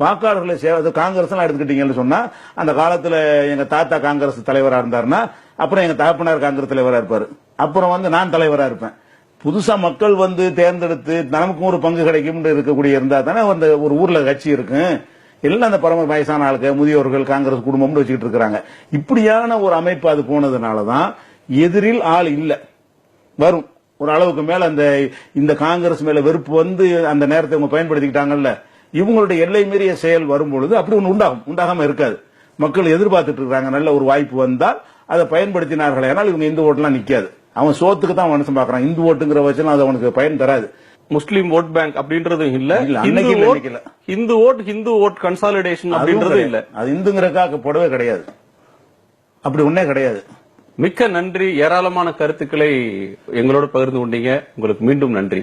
வாக்காளர்களை காங்கிரஸ் எல்லாம் எடுத்துக்கிட்டீங்கன்னு சொன்னா, அந்த காலத்துல எங்க தாத்தா காங்கிரஸ் தலைவரா இருந்தாருன்னா அப்புறம் எங்க தகப்பனார் காங்கிரஸ் தலைவரா இருப்பாரு, அப்புறம் நான் தலைவரா இருப்பேன். புதுசா மக்கள் தேர்ந்தெடுத்து நமக்கும் ஒரு பங்கு கிடைக்கும் இருக்கக்கூடிய இருந்தா தானே ஒரு ஊர்ல கட்சி இருக்கு. எல்லாம் அந்த பரம வயசான ஆளுக்கு, முதியோர்கள், காங்கிரஸ் குடும்பம் வச்சுக்கிட்டு இருக்கிறாங்க. இப்படியான ஒரு அமைப்பு அது போனதுனாலதான் எதிரில் ஆள் இல்ல. வரும் ஒரு அளவுக்கு மேல இந்த காங்கிரஸ் மேல வெறுப்பு அந்த நேரத்தை இவங்க பயன்படுத்திக்கிட்டாங்கல்ல, இவங்களுடைய எல்லை மீறிய செயல் வரும்பொழுது அப்படி ஒண்ணு உண்டாகாம இருக்காது. மக்கள் எதிர்பார்த்துட்டு இருக்காங்க, நல்ல ஒரு வாய்ப்பு வந்தால் அதை பயன்படுத்தினார்களே, ஆனால் இவங்க இந்த ஓட்டெல்லாம் நிக்காது. அவன் சோத்துக்கு தான் மனுஷன் பாக்குறான், இந்து ஓட்டுங்கிற வச்சுலாம் அது அவனுக்கு பயன் தராது. முஸ்லீம் ஓட் பேங்க் அப்படின்றது இல்ல, ஹிந்து ஓட் கன்சாலிடேஷன் அப்படின்றது இல்ல, அது இந்துங்கிறக்காக போடவே கிடையாது, அப்படி ஒன்னே கிடையாது. மிக்க நன்றி. ஏராளமான கருத்துக்களை எங்களோட பகிர்ந்து கொண்டீங்க. உங்களுக்கு மீண்டும் நன்றி.